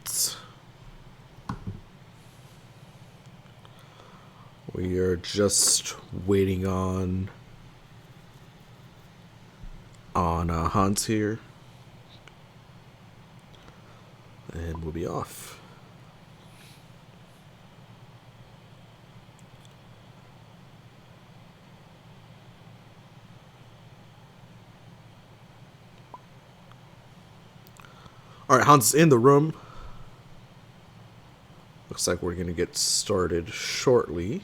right. We are just waiting on Hans here, and we'll be off. All right, Hans is in the room. Looks like we're gonna get started shortly.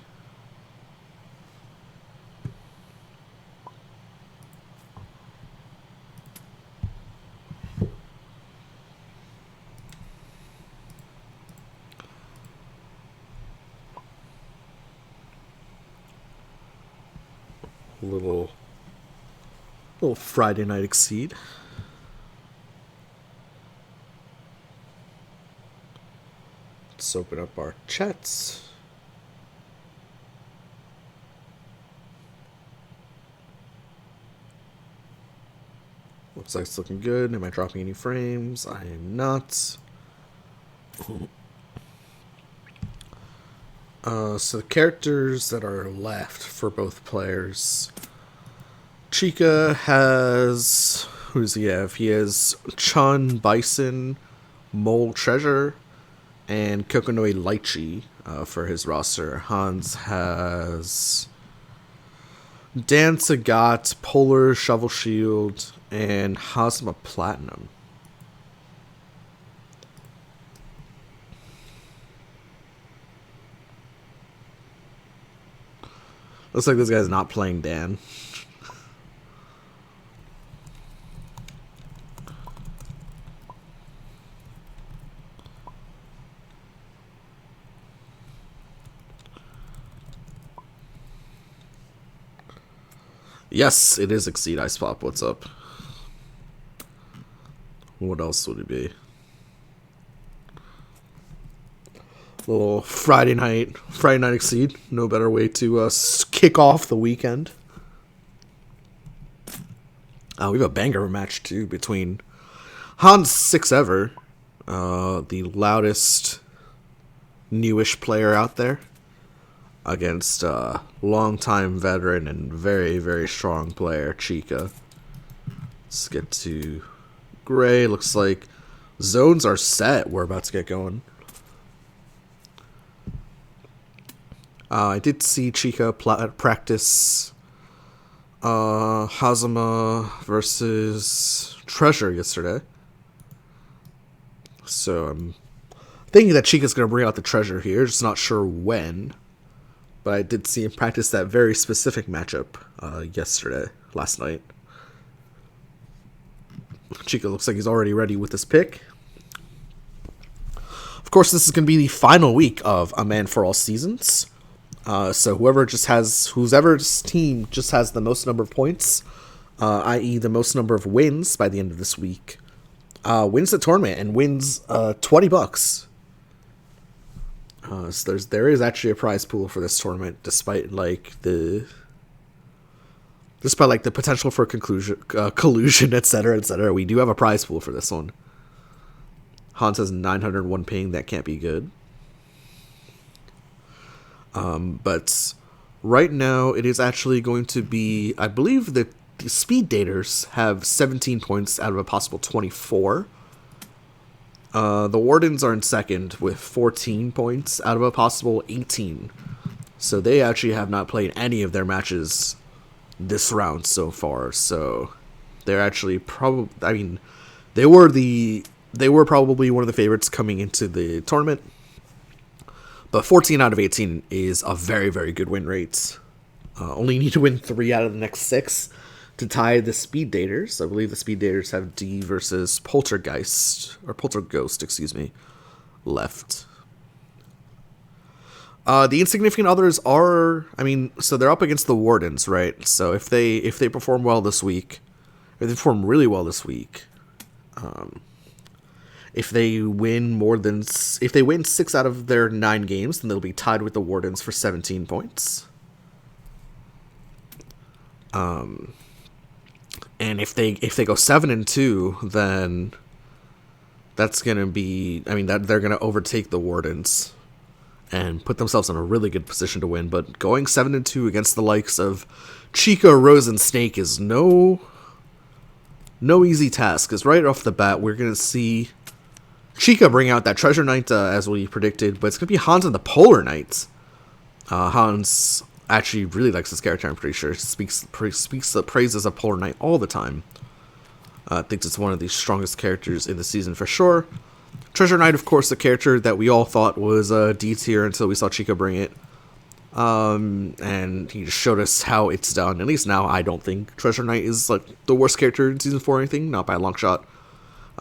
Little Friday night exceed. Let's open up our chats. Looks like it's looking good. Am I dropping any frames? I am not. So the characters that are left for both players. Chykka has... Who does he have? He has Chun, Bison, Mole Treasure, and Kokonoi Lychee for his roster. Hans has Jans6ever, Polar, Shovel Shield, and Hazma Platinum. Looks like this guy's not playing Dan. Yes, it is Exceed Ice Pop. What's up? What else would it be? Little Friday night Exceed. No better way to kick off the weekend. We have a banger match too between Jans6ever, the loudest newish player out there, against longtime veteran and very, very strong player Chykka. Let's get to Gray. Looks like zones are set. We're about to get going. I did see Chykka practice Hazama versus Treasure yesterday. So I'm thinking that Chykka's going to bring out the Treasure here. Just not sure when. But I did see him practice that very specific matchup last night. Chykka looks like he's already ready with his pick. Of course, this is going to be the final week of A Man for All Seasons. So whoever's team just has the most number of points, i.e. the most number of wins by the end of this week, wins the tournament and wins $20. So there is actually a prize pool for this tournament, despite the potential for collusion, etc. We do have a prize pool for this one. Hans has 901 ping. That can't be good. But right now it is actually going to be, I believe that the speed daters have 17 points out of a possible 24. The Wardens are in second with 14 points out of a possible 18. So they actually have not played any of their matches this round so far. So they're actually they were probably one of the favorites coming into the tournament. But 14 out of 18 is a very, very good win rate. Only need to win 3 out of the next 6 to tie the speed daters. I believe the speed daters have D versus Polterghost, left. The insignificant others are, so they're up against the Wardens, right? So if they perform well this week, if they perform really well this week, if they win 6 out of their 9 games, then they'll be tied with the Wardens for 17 points. And if they go 7-2, then that's going to be, I mean, that they're going to overtake the Wardens and put themselves in a really good position to win. But going 7-2 against the likes of Chykka, Rose, and Snake is no easy task. Because right off the bat, we're going to see Chykka bring out that Treasure Knight as we predicted, but it's going to be Hans and the Polar Knight. Hans actually really likes this character, I'm pretty sure. Speaks the praises of Polar Knight all the time. Thinks it's one of the strongest characters in the season for sure. Treasure Knight, of course, the character that we all thought was D tier until we saw Chykka bring it. And he just showed us how it's done. At least now, I don't think Treasure Knight is like the worst character in Season 4 or anything, not by a long shot.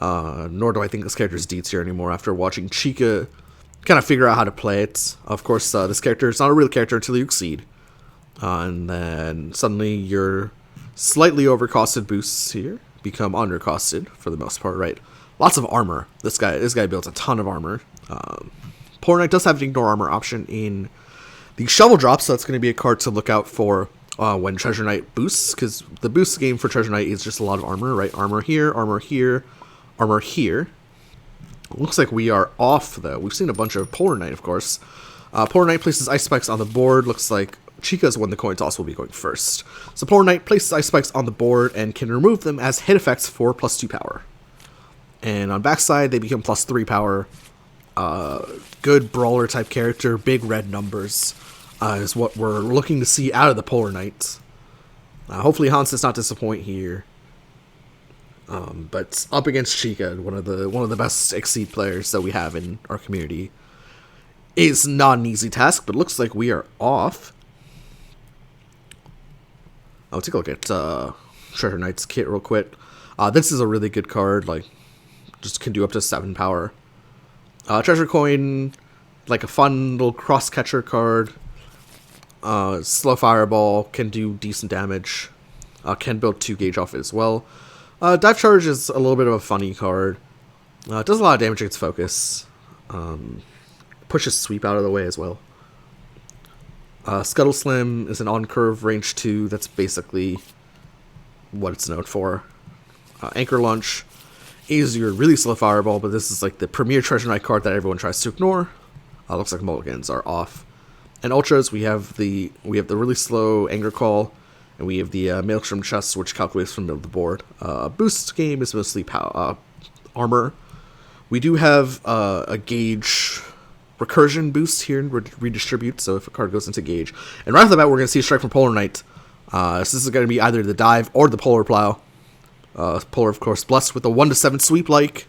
Nor do I think this character is D tier anymore after watching Chykka kind of figure out how to play it. Of course, this character is not a real character until you exceed. And then suddenly your slightly overcosted boosts here become undercosted for the most part, right? Lots of armor. This guy builds a ton of armor. Polar Knight does have an ignore armor option in the shovel drop, so that's going to be a card to look out for when Treasure Knight boosts, because the boost game for Treasure Knight is just a lot of armor, right? Armor here, armor here, armor here. Looks like we are off, though. We've seen a bunch of Polar Knight, of course. Polar Knight places ice spikes on the board. Looks like Chykka's when the coin toss will be going first. So Polar Knight places ice spikes on the board and can remove them as hit effects for +2 power. And on backside, they become +3 power. Good brawler type character, big red numbers is what we're looking to see out of the Polar Knight. Hopefully Hans does not disappoint here. But up against Chykka, one of the best Exceed players that we have in our community, is not an easy task. But looks like we are off. I'll take a look at Treasure Knight's kit real quick. This is a really good card. Like, just can do up to 7 power. Treasure Coin, like a fun little cross catcher card. Slow Fireball can do decent damage. Can build 2 gauge off it as well. Dive Charge is a little bit of a funny card. Does a lot of damage against focus. Pushes Sweep out of the way as well. Scuttle Slim is an on-curve range 2. That's basically what it's known for. Anchor Launch is your really slow fireball, but this is like the premier Treasure Knight card that everyone tries to ignore. Looks like mulligans are off. And ultras, we have the really slow Anger Call, and we have the Maelstrom Chest, which calculates from the middle of the board. Boost game is mostly armor. We do have a gauge recursion boost here and redistribute, so if a card goes into gauge. And right off the bat, we're going to see a strike from Polar Knight. So this is going to be either the dive or the Polar Plow. Polar, of course, blessed with a 1-7 sweep like.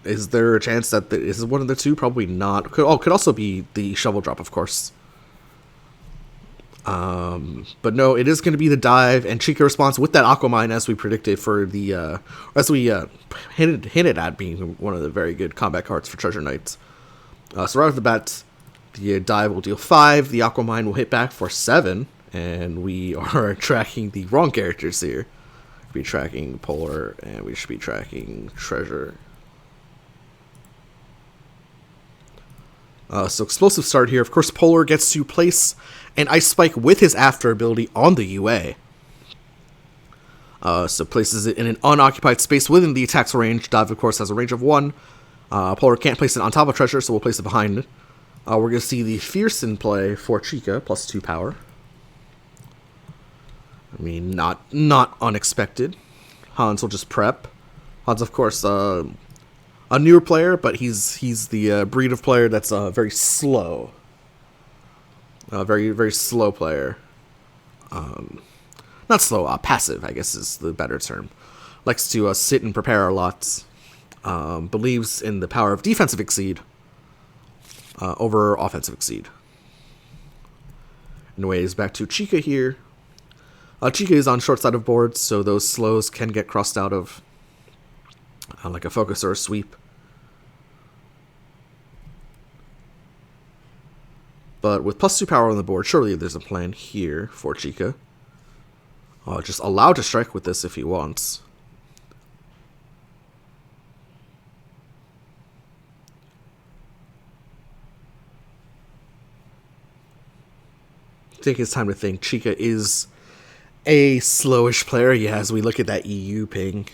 Is there a chance that is one of the two? Probably not. Could also be the shovel drop, of course. But no, it is going to be the dive, and Chykka responds with that Aquamine as we predicted for the as we hinted at being one of the very good combat cards for Treasure Knights. So right off the bat, the dive will deal 5, the Aquamine will hit back for 7, and we are tracking the wrong characters here. We'll be tracking Polar, and we should be tracking Treasure. So explosive start here. Of course, Polar gets to place an Ice Spike with his after ability on the UA. So places it in an unoccupied space within the attack's range. Dive, of course, has a range of 1. Polar can't place it on top of Treasure, so we'll place it behind it. We're going to see the Fierce in play for Chykka, +2 power. I mean, not unexpected. Hans will just prep. Hans, of course, a newer player, but he's the breed of player that's very slow. Very, very slow player. Not slow, passive, I guess is the better term. Likes to sit and prepare a lot. Believes in the power of defensive Exceed over offensive Exceed. Anyways, back to Chykka here. Chykka is on short side of boards, so those slows can get crossed out of like a focus or a sweep. But with +2 power on the board, surely there's a plan here for Chykka. Just allowed to strike with this if he wants. Take his time to think. Chykka is A slowish player, yeah, as we look at that EU ping.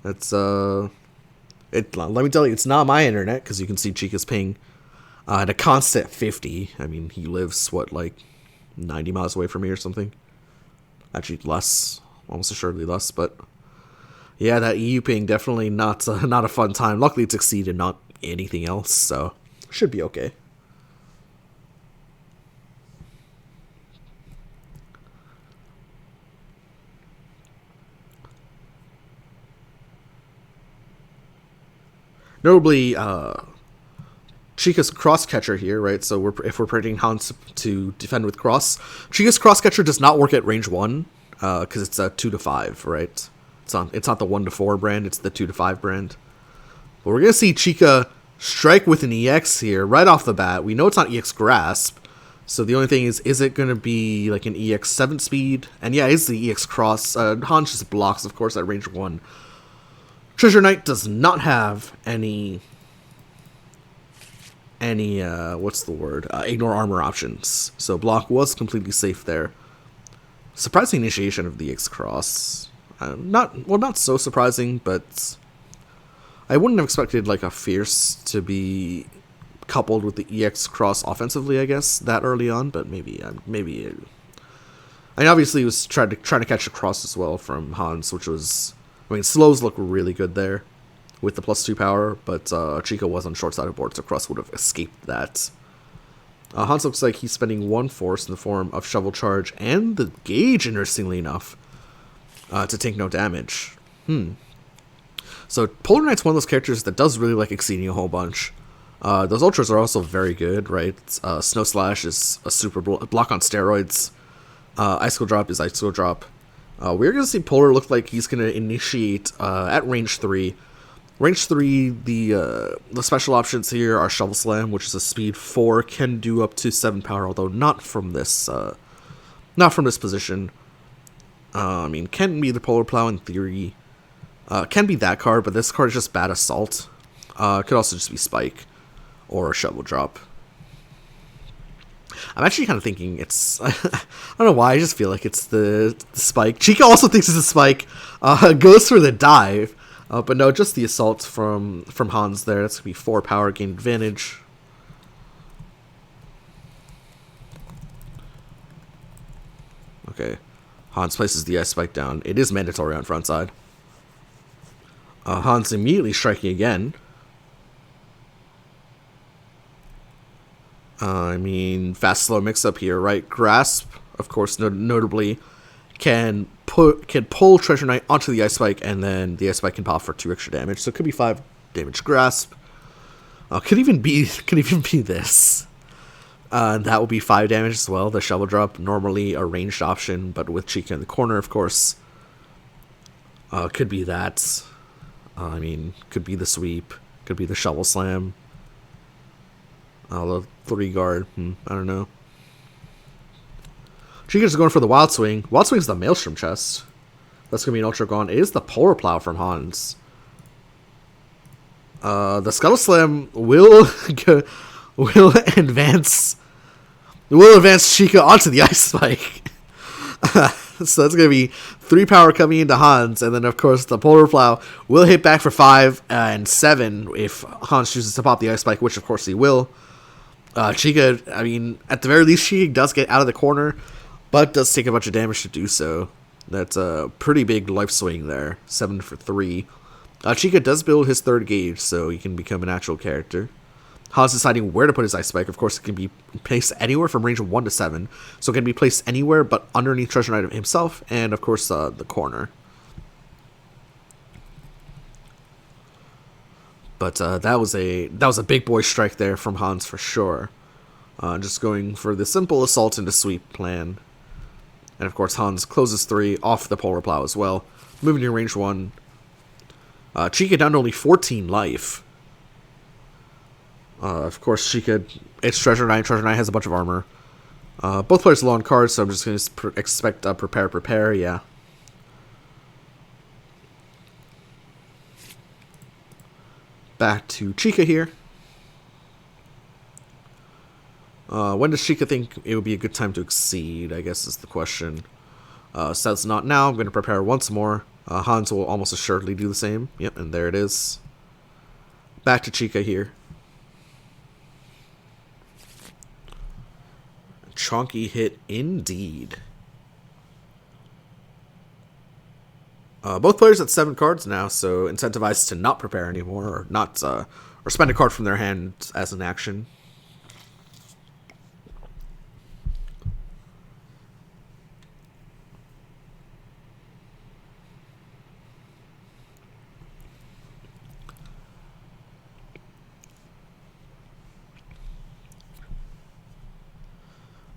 That's, let me tell you, it's not my internet, because you can see Chykka's ping at a constant 50. I mean, he lives, what, like 90 miles away from me or something? Actually, less. Almost assuredly less, but yeah, that EU ping definitely not a fun time. Luckily, it's exceeded, not anything else, so should be okay. Notably, Chykka's cross catcher here, right? So if we're predicting Hans to defend with cross, Chykka's cross catcher does not work at range 1 because it's a 2 to 5, right? It's not the 1 to 4 brand; it's the 2 to 5 brand. But we're gonna see Chykka strike with an EX here right off the bat. We know it's not EX grasp, so the only thing is it gonna be like an EX 7 speed? And yeah, it's the EX cross. Hans just blocks, of course, at range 1. Treasure Knight does not have any what's the word? Ignore armor options. So block was completely safe there. Surprising initiation of the EX cross. Not so surprising, but I wouldn't have expected like a fierce to be coupled with the EX cross offensively, I guess, that early on. But maybe. I mean, obviously, he was trying to catch a cross as well from Hans, which was. I mean, slows look really good there with the +2 power, but Chykka was on short side of board, so Cross would have escaped that. Hans looks like he's spending 1 force in the form of Shovel Charge and the Gauge, interestingly enough, to take no damage. So Polar Knight's one of those characters that does really like exceeding a whole bunch. Those ultras are also very good, right? Snow Slash is a super block on steroids. Icicle Drop is Icicle Drop. We're going to see Polar look like he's going to initiate at range 3. Range 3, the special options here are Shovel Slam, which is a speed 4, can do up to 7 power, although not from this position. I mean, can be the Polar Plow in theory. Can be that card, but this card is just bad assault. Could also just be Spike or Shovel Drop. I'm actually kind of thinking it's... I don't know why, I just feel like it's the Spike. Chykka also thinks it's a Spike. Goes for the dive. But no, just the assault from Hans there. That's going to be 4 power, gain advantage. Okay. Hans places the Ice Spike down. It is mandatory on front side. Hans immediately striking again. I mean, fast-slow mix-up here, right? Grasp, of course, notably, can pull Treasure Knight onto the Ice Spike, and then the Ice Spike can pop for 2 extra damage. So it could be 5 damage Grasp. Could even be this. That will be 5 damage as well. The Shovel Drop, normally a ranged option, but with Chykka in the corner, of course. Could be that. I mean, could be the Sweep. Could be the Shovel Slam. The 3 guard. I don't know. Chykka's going for the Wild Swing. Wild Swing is the Maelstrom chest. That's going to be an Ultra Gone. It is the Polar Plow from Hans. The Scuttle Slam will advance Chykka onto the Ice Spike. So that's going to be 3 power coming into Hans, and then of course the Polar Plow will hit back for 5 and 7 if Hans chooses to pop the Ice Spike, which of course he will. Chykka, I mean, at the very least, Chykka does get out of the corner, but does take a bunch of damage to do so. That's a pretty big life swing there, 7 for 3. Chykka does build his 3rd gauge, so he can become an actual character. Hans deciding where to put his Ice Spike. Of course, it can be placed anywhere from range 1 to 7, so it can be placed anywhere but underneath Treasure Knight himself, and of course the corner. But that was a big boy strike there from Hans for sure. Just going for the simple assault into sweep plan. And of course Hans closes 3 off the Polar Plow as well. Moving to range 1. Chykka down to only 14 life. Of course Chykka, it's Treasure Knight. Treasure Knight has a bunch of armor. Both players low on cards, so I'm just going to expect prepare, yeah. Back to Chykka here. When does Chykka think it would be a good time to exceed, I guess is the question. Says not now. I'm going to prepare once more. Hans will almost assuredly do the same. Yep, and there it is. Back to Chykka here. Chonky hit indeed. Both players at 7 cards now, so incentivized to not prepare anymore, or not, or spend a card from their hand as an action.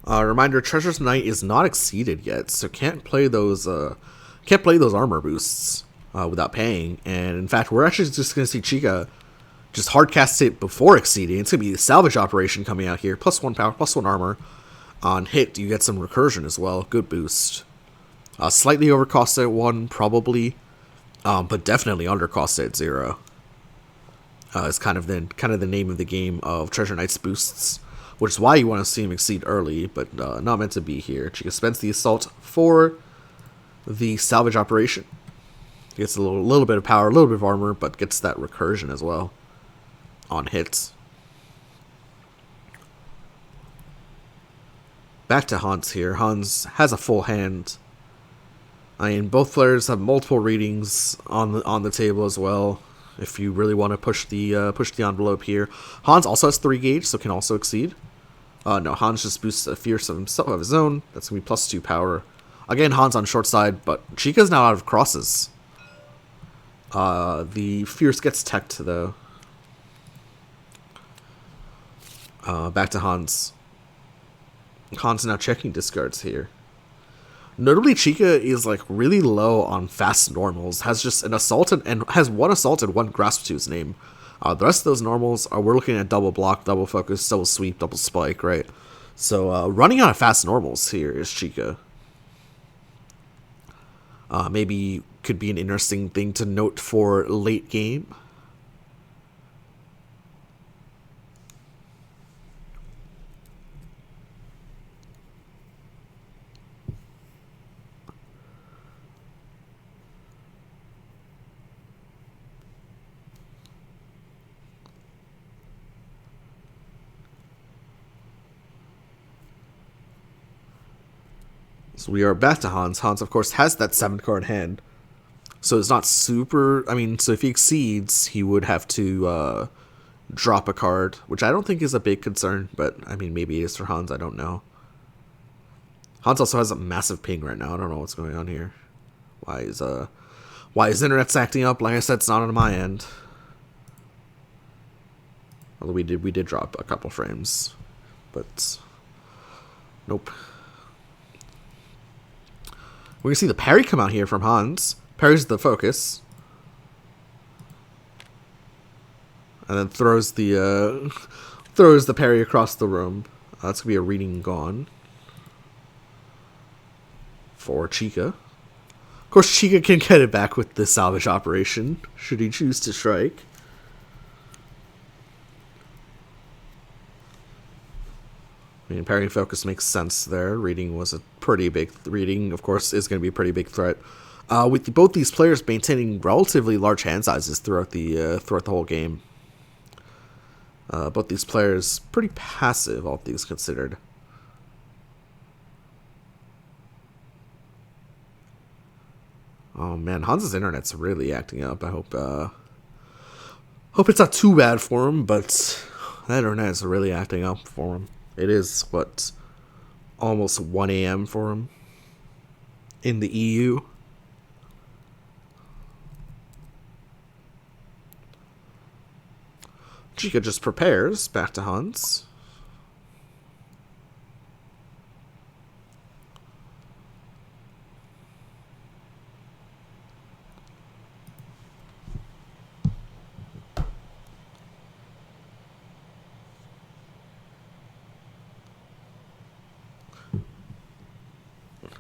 Reminder: Treasure's Night is not exceeded yet, so can't play those armor boosts without paying. And in fact, we're actually just going to see Chykka just hardcast it before exceeding. It's going to be the salvage operation coming out here. +1 power, +1 armor. On hit, you get some recursion as well. Good boost. Slightly overcosted at 1, probably, but definitely undercosted at 0. It's kind of the name of the game of Treasure Knight's boosts, which is why you want to see him exceed early, but not meant to be here. Chykka spends the assault for the salvage operation. Gets a little bit of power, a little bit of armor, but gets that recursion as well on hits. Back to Hans here. Hans has a full hand. I mean, both players have multiple readings on the table as well. If you really want to push the envelope here, Hans also has 3 gauge, so can also exceed. No, Hans just boosts a fierce of his own. That's gonna be +2 power. Again, Hans on short side, but Chykka's now out of crosses. The fierce gets teched though. Back to Hans. Hans now checking discards here. Notably, Chykka is like really low on fast normals. Has just an assaulted and has 1 assault and 1 grasp to his name. The rest of those normals are we're looking at double block, double focus, double sweep, double spike, right? So running out of fast normals here is Chykka. Maybe could be an interesting thing to note for late game. So we are back to Hans. Hans, of course, has that 7-card hand. So it's not super... I mean, so if he exceeds, he would have to drop a card, which I don't think is a big concern, but, I mean, maybe it is for Hans, I don't know. Hans also has a massive ping right now. I don't know what's going on here. Why his internet's acting up? Like I said, it's not on my end. Although we did drop a couple frames. But... nope. We're gonna see the parry come out here from Hans. Parries the focus. And then throws the parry across the room. That's gonna be a reading gone. For Chykka. Of course, Chykka can get it back with the salvage operation, should he choose to strike. I mean, parry focus makes sense there. Reading was a pretty big... reading, of course, is going to be a pretty big threat. With both these players maintaining relatively large hand sizes throughout the whole game. Both these players pretty passive, all things considered. Oh man, Hans's internet's really acting up. I hope it's not too bad for him, but that internet is really acting up for him. It is, what, almost 1 a.m. for him in the EU. Chykka just prepares back to Hans.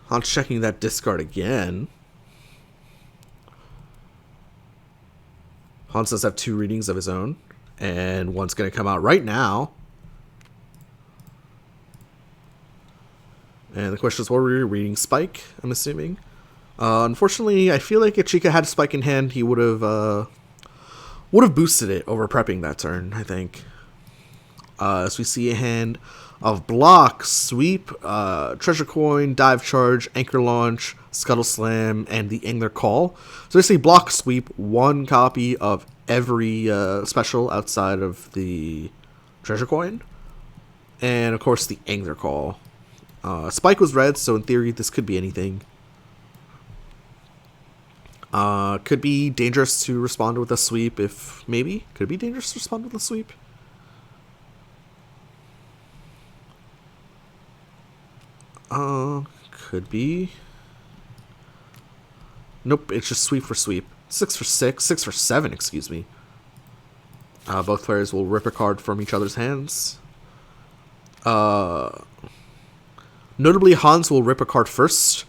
Hans checking that discard again. Hans does have 2 readings of his own, and one's going to come out right now. the question is, what were you reading? Spike, I'm assuming. Unfortunately, I feel like if Chykka had Spike in hand, he would have boosted it over prepping that turn, I think. As we see a hand of block, sweep, treasure coin, dive charge, anchor launch, scuttle slam, and the angler call. So basically block, sweep, one copy of every special outside of the treasure coin. And of course the angler call. Spike was red, so in theory this could be anything. Could be dangerous to respond with a sweep if maybe. Could it be dangerous to respond with a sweep? Could be. Nope, it's just sweep for sweep. 6 for 6, 6 for 7, excuse me. Both players will rip a card from each other's hands. Notably, Hans will rip a card first,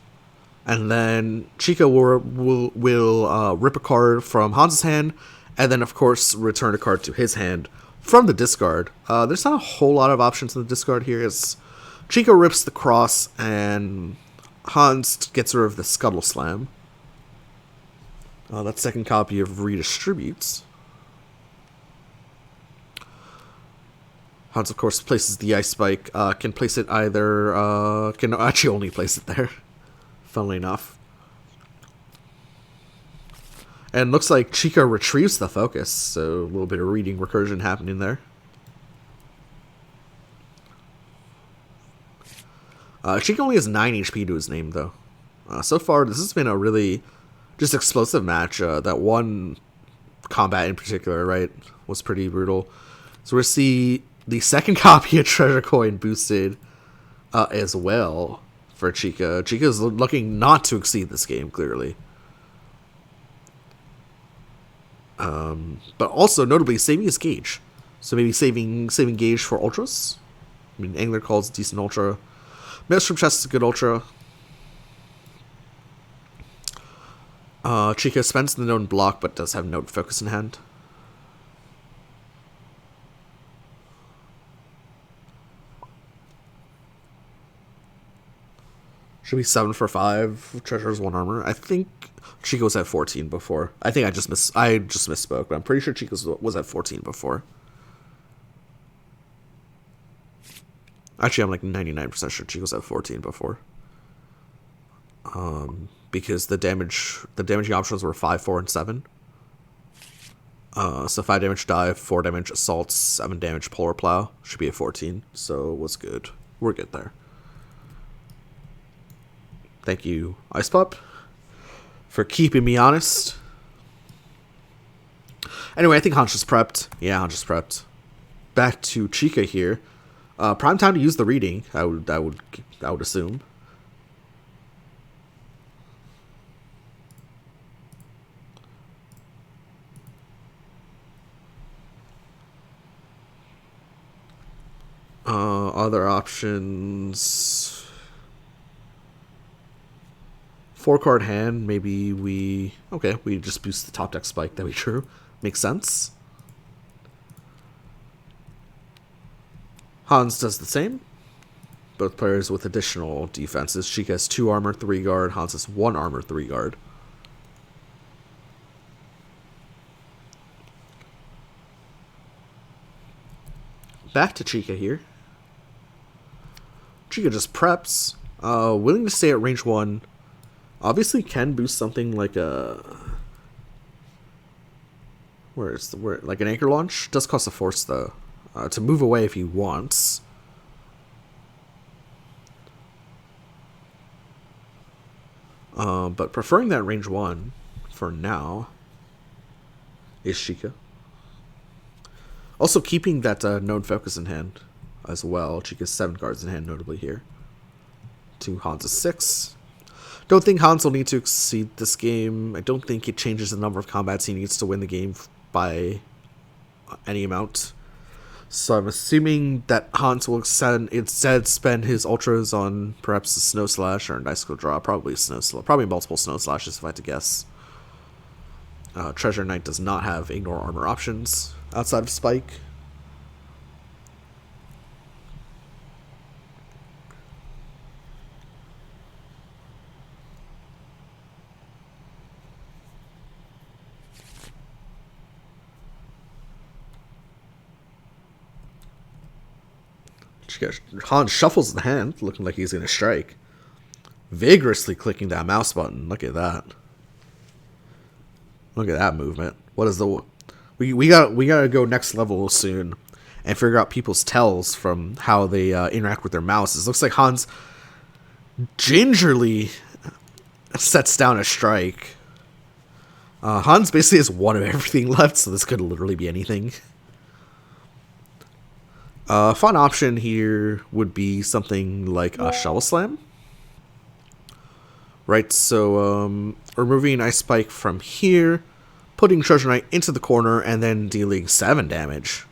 and then Chykka will rip a card from Hans' hand, and then of course return a card to his hand from the discard. There's not a whole lot of options in the discard here, as Chykka rips the cross, and Hans gets rid of the scuttle slam. That second copy of redistributes. Hans, of course, places the ice spike. Can place it either. Can actually only place it there. Funnily enough. And looks like Chykka retrieves the focus, so a little bit of reading recursion happening there. Chykka only has 9 HP to his name, though. So far, this has been a really just explosive match. That one combat in particular, right, was pretty brutal. So we'll see the second copy of Treasure Coin boosted as well for Chykka. Chykka is looking not to exceed this game, clearly. But also, notably, saving his gauge. So maybe saving gauge for ultras. I mean, Angler calls decent ultra. Maelstrom Chest is a good ultra. Chykka spends the known block, but does have note focus in hand. Should be 7 for 5. Treasures 1 armor. I think Chykka was at 14 before. I think I just misspoke, but I'm pretty sure Chykka was at 14 before. Actually, I'm like 99% sure Chykka was at 14 before. Because the damaging options were 5, 4, and 7. So 5 damage dive, 4 damage assault, 7 damage polar plow. Should be at 14. So it was good. We're good there. Thank you, Ice Pup, for keeping me honest. Anyway, I think Hans just prepped. Yeah, Hans just prepped. Back to Chykka here. Prime time to use the reading. I would assume. Other options. 4-card hand. Maybe we just boost the top deck spike that we drew. Makes sense. Hans does the same. Both players with additional defenses. Chykka has 2 armor, 3 guard. Hans has 1 armor, 3 guard. Back to Chykka here. Chykka just preps. Willing to stay at range 1. Obviously can boost something like a... like an anchor launch? Does cost a force though. To move away if he wants. But preferring that range 1 for now is Chykka. Also keeping that known focus in hand as well. Chykka's 7 cards in hand notably here. To Hans' 6. Don't think Hans will need to exceed this game. I don't think it changes the number of combats he needs to win the game by any amount. So I'm assuming that Hans will instead spend his ultras on perhaps a Snow Slash or an Icicle Draw. Probably multiple Snow Slashes if I had to guess. Treasure Knight does not have Ignore Armor options outside of Spike. Hans shuffles the hand, looking like he's gonna strike. Vigorously clicking that mouse button. Look at that. Look at that movement. What is the... We gotta go next level soon and figure out people's tells from how they interact with their mouses. Looks like Hans gingerly sets down a strike. Hans basically has one of everything left, so this could literally be anything. Fun option here would be something like a Shovel Slam. Right, so removing Ice Spike from here, putting Treasure Knight into the corner, and then dealing 7 damage.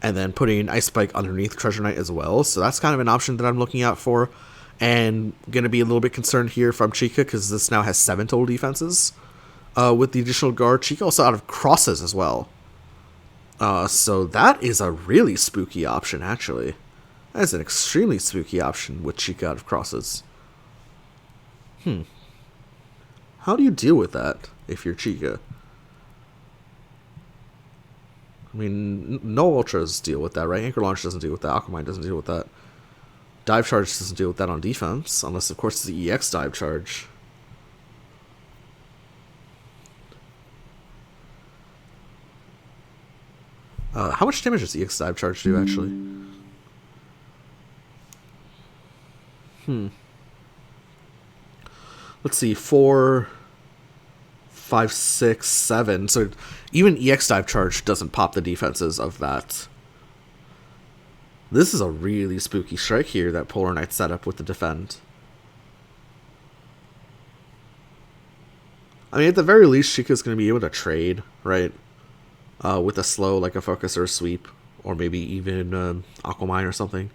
And then putting Ice Spike underneath Treasure Knight as well. So that's kind of an option that I'm looking out for. And going to be a little bit concerned here from Chykka, because this now has 7 total defenses. With the additional guard, Chykka also out of crosses as well. So that is a really spooky option, actually. That is an extremely spooky option with Chykka out of crosses. How do you deal with that if you're Chykka? I mean, no Ultras deal with that, right? Anchor Launch doesn't deal with that. Aquamine doesn't deal with that. Dive Charge doesn't deal with that on defense, unless, of course, it's the EX Dive Charge. How much damage does EX Dive Charge do, actually? Let's see, 4, 5, 6, 7. So even EX Dive Charge doesn't pop the defenses of that. This is a really spooky strike here that Polar Knight set up with the defend. I mean, at the very least, Chykka's going to be able to trade, right? With a slow, like a focus or a sweep. Or maybe even Aquamine or something.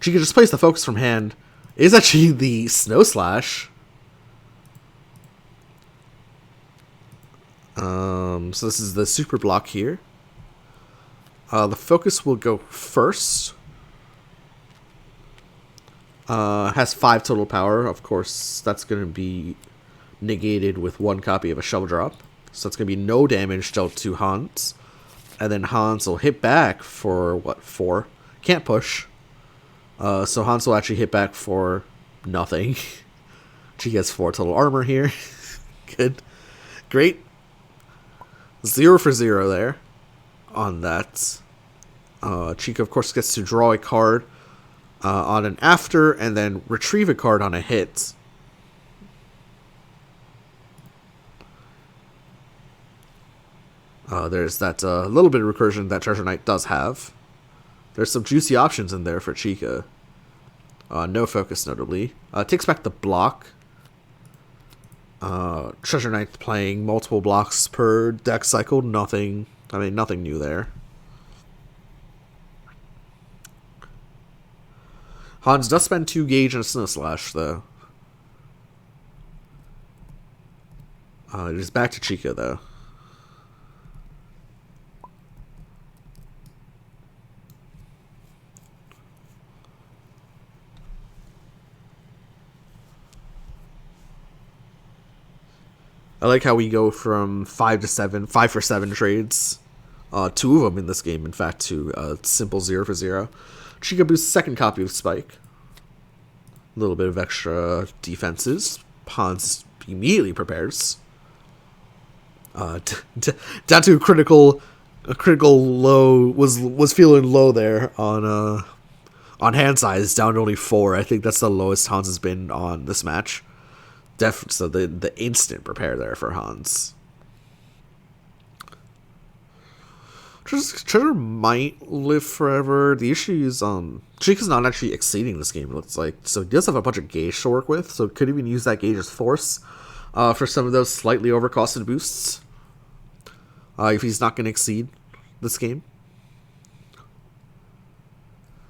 Chykka just plays the focus from hand. It is actually the Snow Slash. So this is the super block here. The focus will go first. Has 5 total power. Of course, that's going to be negated with 1 copy of a Shovel Drop. So it's going to be no damage dealt to Hans. And then Hans will hit back for, what, 4? Can't push. So Hans will actually hit back for nothing. She gets 4 total armor here. Good. Great. 0 for 0 there on that. Chykka, of course, gets to draw a card on an after and then retrieve a card on a hit. There's that little bit of recursion that Treasure Knight does have. There's some juicy options in there for Chykka. No focus, notably. Takes back the block. Treasure Knight playing multiple blocks per deck cycle. Nothing new there. Hans does spend 2 gauge and a Snow Slash, though. It is back to Chykka, though. I like how we go from 5 to 7, 5 for 7 trades. 2 of them in this game, in fact, to a simple 0 for 0. Chykka boosts 2nd copy of Spike. A little bit of extra defenses. Hans immediately prepares. Down to a critical low. Was feeling low there on hand size, down to only 4. I think that's the lowest Hans has been on this match. So the instant prepare there for Hans. Treasure might live forever. The issue is Chykka's not actually exceeding this game, it looks like. So he does have a bunch of gauge to work with, so could even use that gauge as force for some of those slightly overcosted boosts. If he's not going to exceed this game.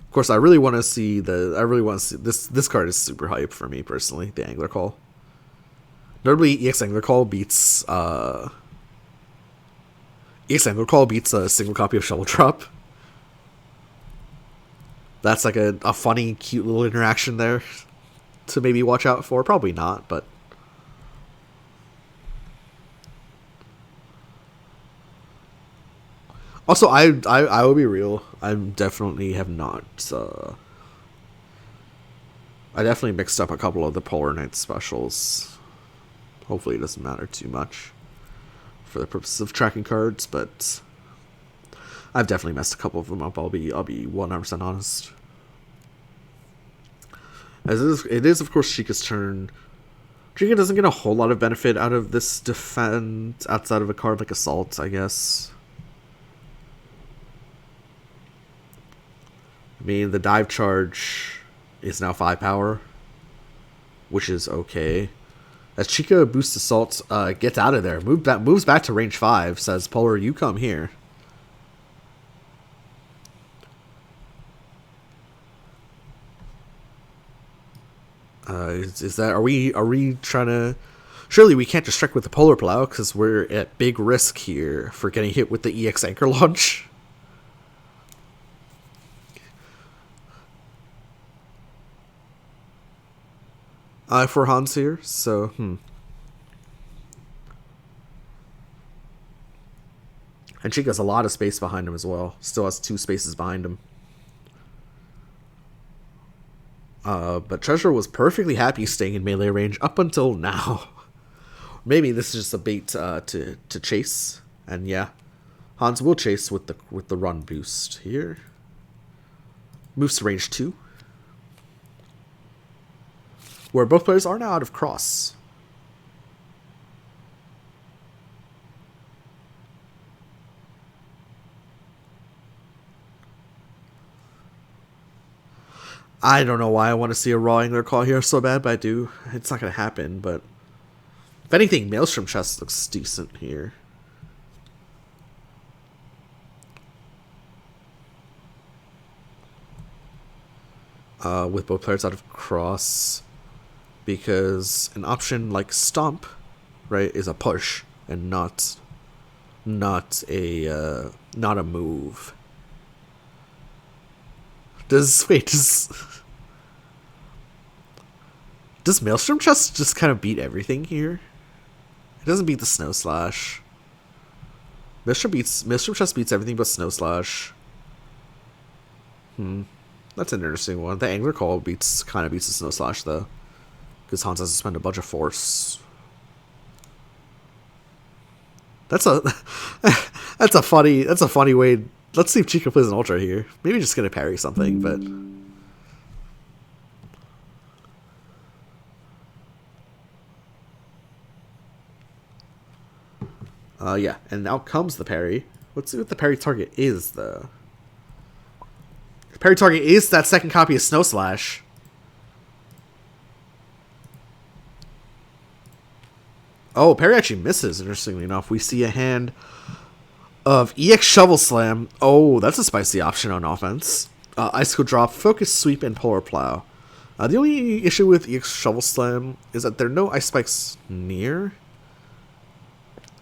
Of course, I really want to see this card is super hype for me personally, the Angler Call. Notably, EX Angler Call beats a single copy of Shovel Drop. That's like a funny, cute little interaction there to maybe watch out for. Probably not, but Also, I will be real. I definitely have not. I definitely mixed up a couple of the Polar Night specials. Hopefully, it doesn't matter too much for the purposes of tracking cards, but I've definitely messed a couple of them up. I'll be 100% honest. As it is of course Chykka's turn. Chykka doesn't get a whole lot of benefit out of this defense outside of a card like Assault, I guess. I mean, the dive charge is now 5 power, which is okay. As Chykka boosts Assault, gets out of there, moves back to range 5, says, Polar, you come here. Is that, are we trying to... Surely we can't just strike with the Polar Plow, because we're at big risk here for getting hit with the EX Anchor Launch. For Hans here, so, And Chykka has a lot of space behind him as well. Still has 2 spaces behind him. But Treasure was perfectly happy staying in melee range up until now. Maybe this is just a bait to chase, and yeah, Hans will chase with the run boost here. Moves to range 2, where both players are now out of cross. I don't know why I want to see a Raw Angler Claw here so bad, but I do. It's not going to happen, but if anything, Maelstrom Chest looks decent here. With both players out of cross, because an option like Stomp, right, is a push and not a move. Does Maelstrom Chest just kind of beat everything here? It doesn't beat the Snow Slash. Maelstrom Chest beats everything but Snow Slash. That's an interesting one. The Angler Call kind of beats the Snow Slash though, because Hans has to spend a bunch of force. That's a funny way. Let's see if Chykka plays an Ultra here. Maybe just gonna parry something, but yeah, and out comes the parry. Let's see what the parry target is, though. The parry target is that second copy of Snow Slash. Oh, parry actually misses, interestingly enough. We see a hand of EX Shovel Slam. Oh, that's a spicy option on offense. Icicle Drop, Focus Sweep, and Polar Plow. The only issue with EX Shovel Slam is that there are no Ice Spikes near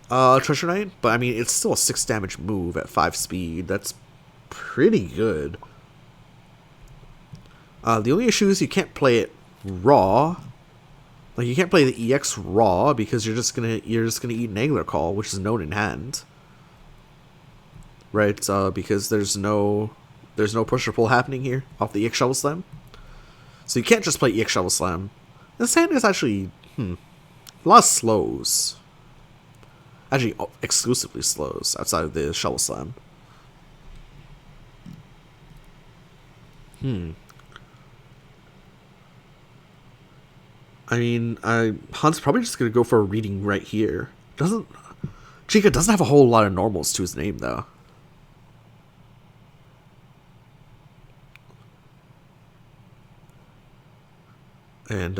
Treasure Knight, but I mean, it's still a 6 damage move at 5 speed. That's pretty good. The only issue is you can't play it raw. Like, you can't play the EX raw because you're just gonna eat an Angler Call, which is known in hand. Right, because there's no push or pull happening here off the EX Shovel Slam. So you can't just play EX Shovel Slam. This hand is actually a lot of slows. Actually, exclusively slows outside of the Shovel Slam. I mean, Hans probably just gonna go for a reading right here. Chykka doesn't have a whole lot of normals to his name though. And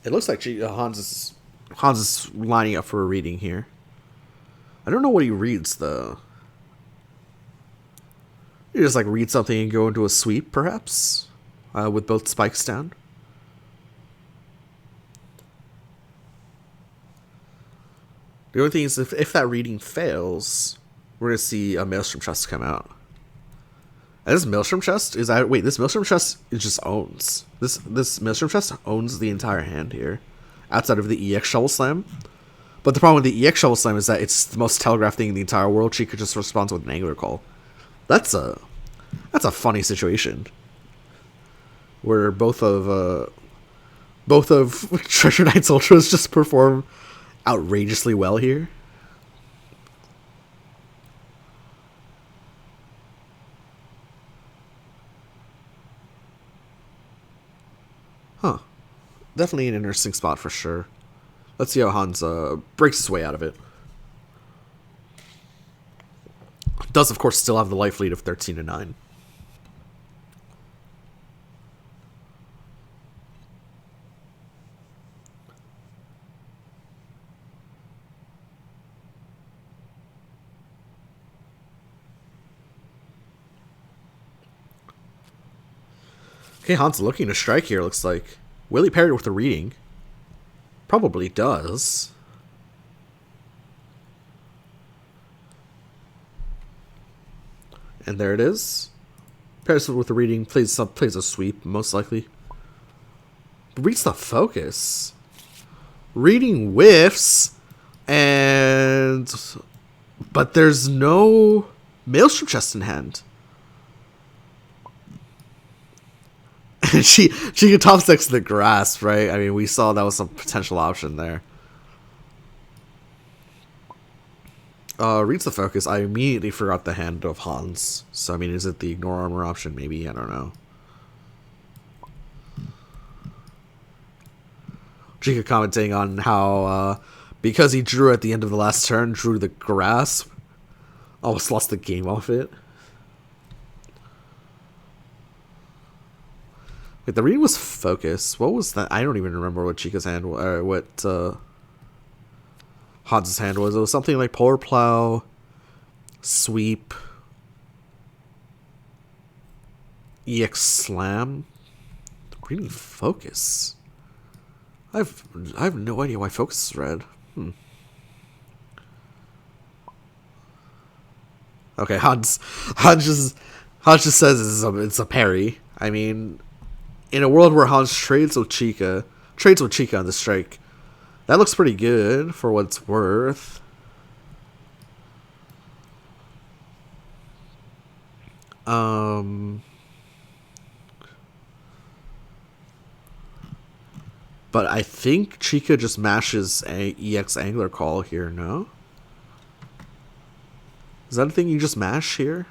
it looks like Hans is lining up for a reading here. I don't know what he reads though. You just like read something and go into a sweep, perhaps, with both spikes down. The only thing is, if that reading fails, we're gonna see a Maelstrom Chest come out. And this Maelstrom Chest is this Maelstrom Chest just owns this Maelstrom Chest owns the entire hand here, outside of the EX Shovel Slam. But the problem with the EX Shovel Slam is that it's the most telegraphed thing in the entire world. Chykka just responds with an Angler Call. That's a funny situation where both of Treasure Knight's Ultras just perform outrageously well here. Huh. Definitely an interesting spot for sure. Let's see how Hans breaks his way out of it. Does, of course, still have the life lead of 13-9. Okay, Hans looking to strike here, looks like. Will he parry with the reading? Probably does. And there it is. Pairs with the reading, plays a sweep, most likely. Reads the focus. Reading whiffs, but there's no Maelstrom Chest in hand. And she can top six the grasp, right? I mean, we saw that was a potential option there. Reads the focus. I immediately forgot the hand of Hans. So, I mean, is it the ignore armor option? Maybe, I don't know. Chykka commenting on how, because he drew at the end of the last turn, drew the grasp, almost lost the game off it. Wait, the reading was focus. What was that? I don't even remember what Chykka's hand was, or what Hans's hand was. It was something like Polar Plow, Sweep, EX Slam. Reading focus. I have no idea why focus is red. Okay, Hans just says it's a parry. I mean, in a world where Hans trades with Chykka on the strike, that looks pretty good for what it's worth. But I think Chykka just mashes a EX Angler Call here, no? Is that a thing you just mash here?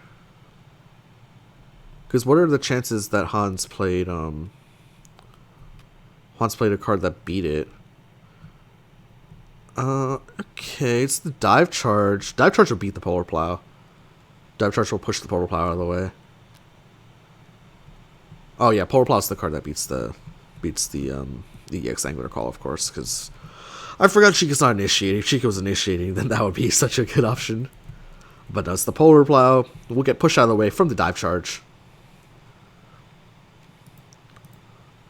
Because what are the chances that Hans played a card that beat it? Okay, it's the Dive Charge. Dive Charge will beat the Polar Plow. Dive Charge will push the Polar Plow out of the way. Oh yeah, Polar Plow is the card that beats the EX Angler Call, of course, because I forgot Chykka's not initiating. If Chykka was initiating, then that would be such a good option. But no, it's the Polar Plow. We'll get pushed out of the way from the Dive Charge.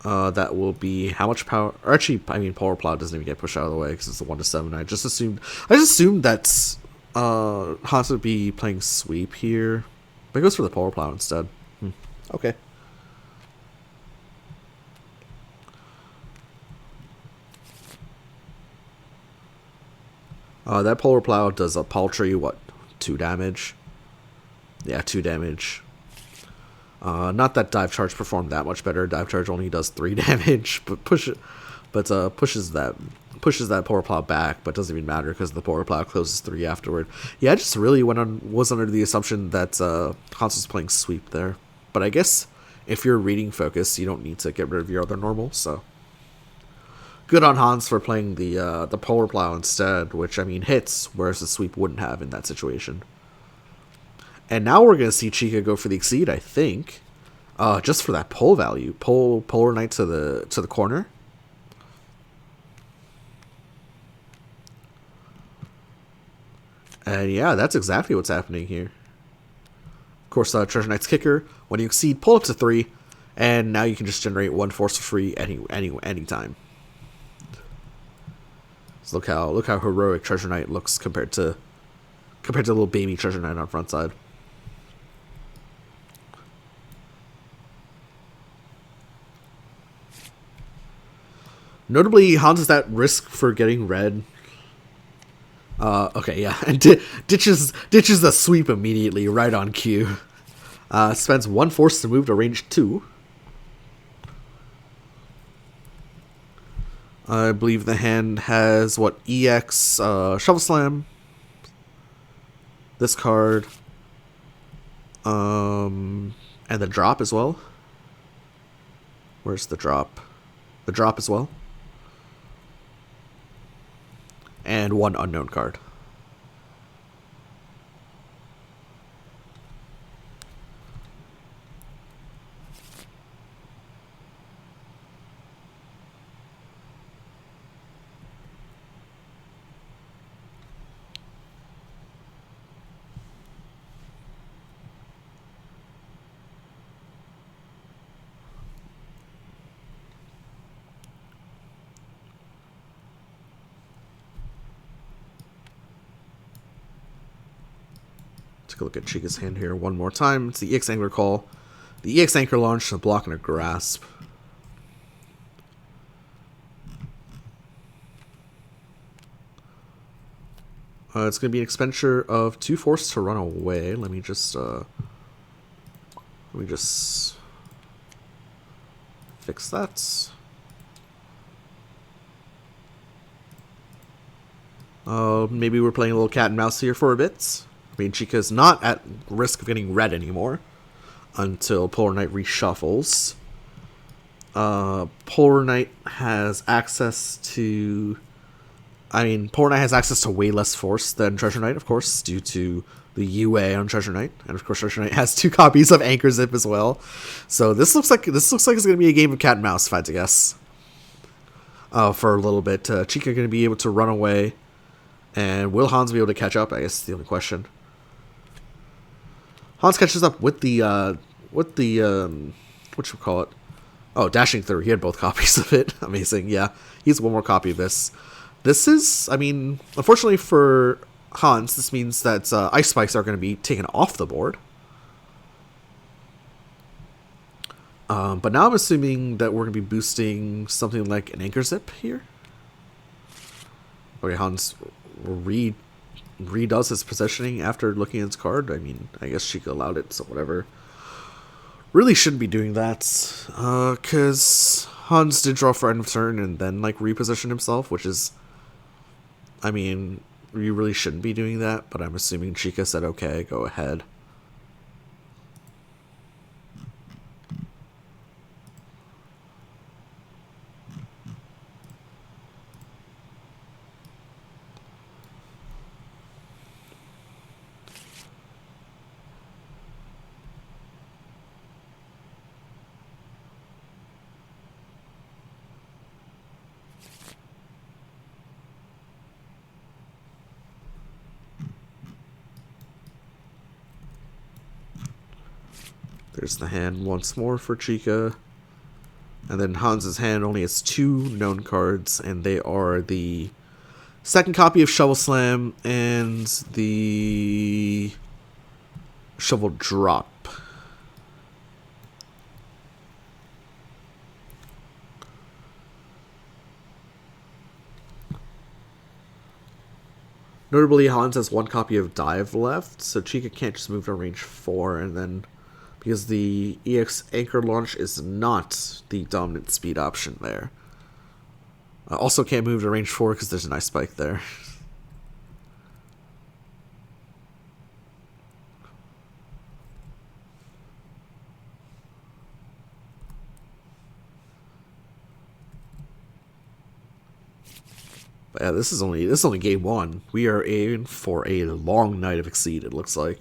That will be how much power? Or actually, I mean, Polar Plow doesn't even get pushed out of the way because it's a 1-7. I just assumed that Hans would be playing Sweep here, but he goes for the Polar Plow instead. Okay. That Polar Plow does a paltry, 2 damage? Yeah, 2 damage. Not that Dive Charge performed that much better. Dive Charge only does 3 damage, but pushes that Polar Plow back, but doesn't even matter because the Polar Plow closes 3 afterward. Yeah, I just really was under the assumption that Hans was playing Sweep there. But I guess if you're reading focus, you don't need to get rid of your other normal, so good on Hans for playing the Polar Plow instead, which, I mean, hits, whereas the Sweep wouldn't have in that situation. And now we're going to see Chykka go for the Exceed, I think. Just for that pull value. Polar Knight to the corner. And yeah, that's exactly what's happening here. Of course, Treasure Knight's Kicker. When you Exceed, pull up to 3. And now you can just generate 1 force for free anytime. So look how heroic Treasure Knight looks compared to little baby Treasure Knight on front side. Notably, Hans is at risk for getting red. Okay, yeah, and ditches the sweep immediately, right on cue. Spends 1 force to move to range 2. I believe the hand has, what, EX, Shovel Slam, this card, and the drop as well. Where's the drop? The drop as well. And 1 unknown card. Take a look at Chykka's hand here one more time. It's the EX Angler Call. The EX Anchor launch, a block and a grasp. It's going to be an expenditure of 2 force to run away. Let me just fix that. Maybe we're playing a little cat and mouse here for a bit. I mean, Chykka's not at risk of getting red anymore until Polar Knight reshuffles. Polar Knight has access to... I mean, Polar Knight has access to way less force than Treasure Knight, of course, due to the UA on Treasure Knight, and of course Treasure Knight has 2 copies of Anchor Zip as well. So this looks like it's going to be a game of cat and mouse, if I had to guess. For a little bit, Chykka going to be able to run away, and will Hans be able to catch up? I guess is the only question. Hans catches up with the what you call it? Oh, dashing through. He had both copies of it. Amazing. Yeah, he has 1 more copy of this. This is, I mean, unfortunately for Hans, this means that Ice Spikes are going to be taken off the board. But now I'm assuming that we're going to be boosting something like an Anchor Zip here. Okay, Hans redoes his positioning after looking at his card. I mean, I guess Chykka allowed it, so whatever. Really shouldn't be doing that, because Hans did draw for end of turn and then, like, reposition himself, which is... I mean, you really shouldn't be doing that, but I'm assuming Chykka said, okay, go ahead. There's the hand once more for Chykka. And then Hans's hand only has 2 known cards, and they are the second copy of Shovel Slam and the Shovel Drop. Notably, Hans has 1 copy of Dive left, so Chykka can't just move to range 4, and then... because the EX Anchor launch is not the dominant speed option there. Also can't move to range 4 because there's an Ice Spike there. But yeah, this is only game 1. We are in for a long night of Exceed, it looks like.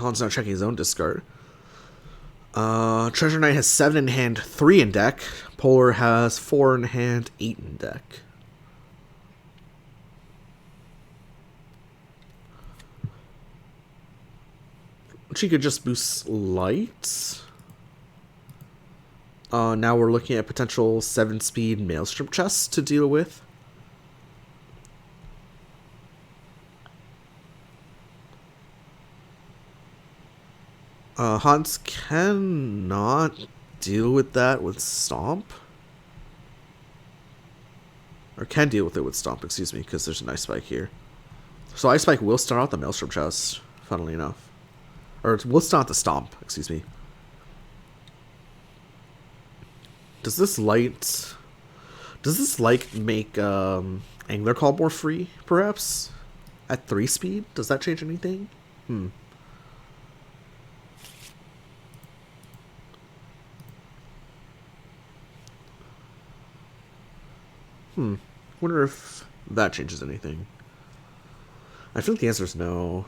Han's now checking his own discard. Treasure Knight has 7 in hand, 3 in deck. Polar has 4 in hand, 8 in deck. Chykka just boosts light. Now we're looking at potential 7-speed Maelstrom chests to deal with. Hans cannot deal with that with Stomp. Or can deal with it with Stomp, excuse me, because there's an Ice Spike here. So Ice Spike will start out the Maelstrom chest, funnily enough. Or we'll start the Stomp, excuse me. Does this light make Angler Call more free, perhaps? At 3 speed? Does that change anything? Wonder if that changes anything. I feel like the answer is no.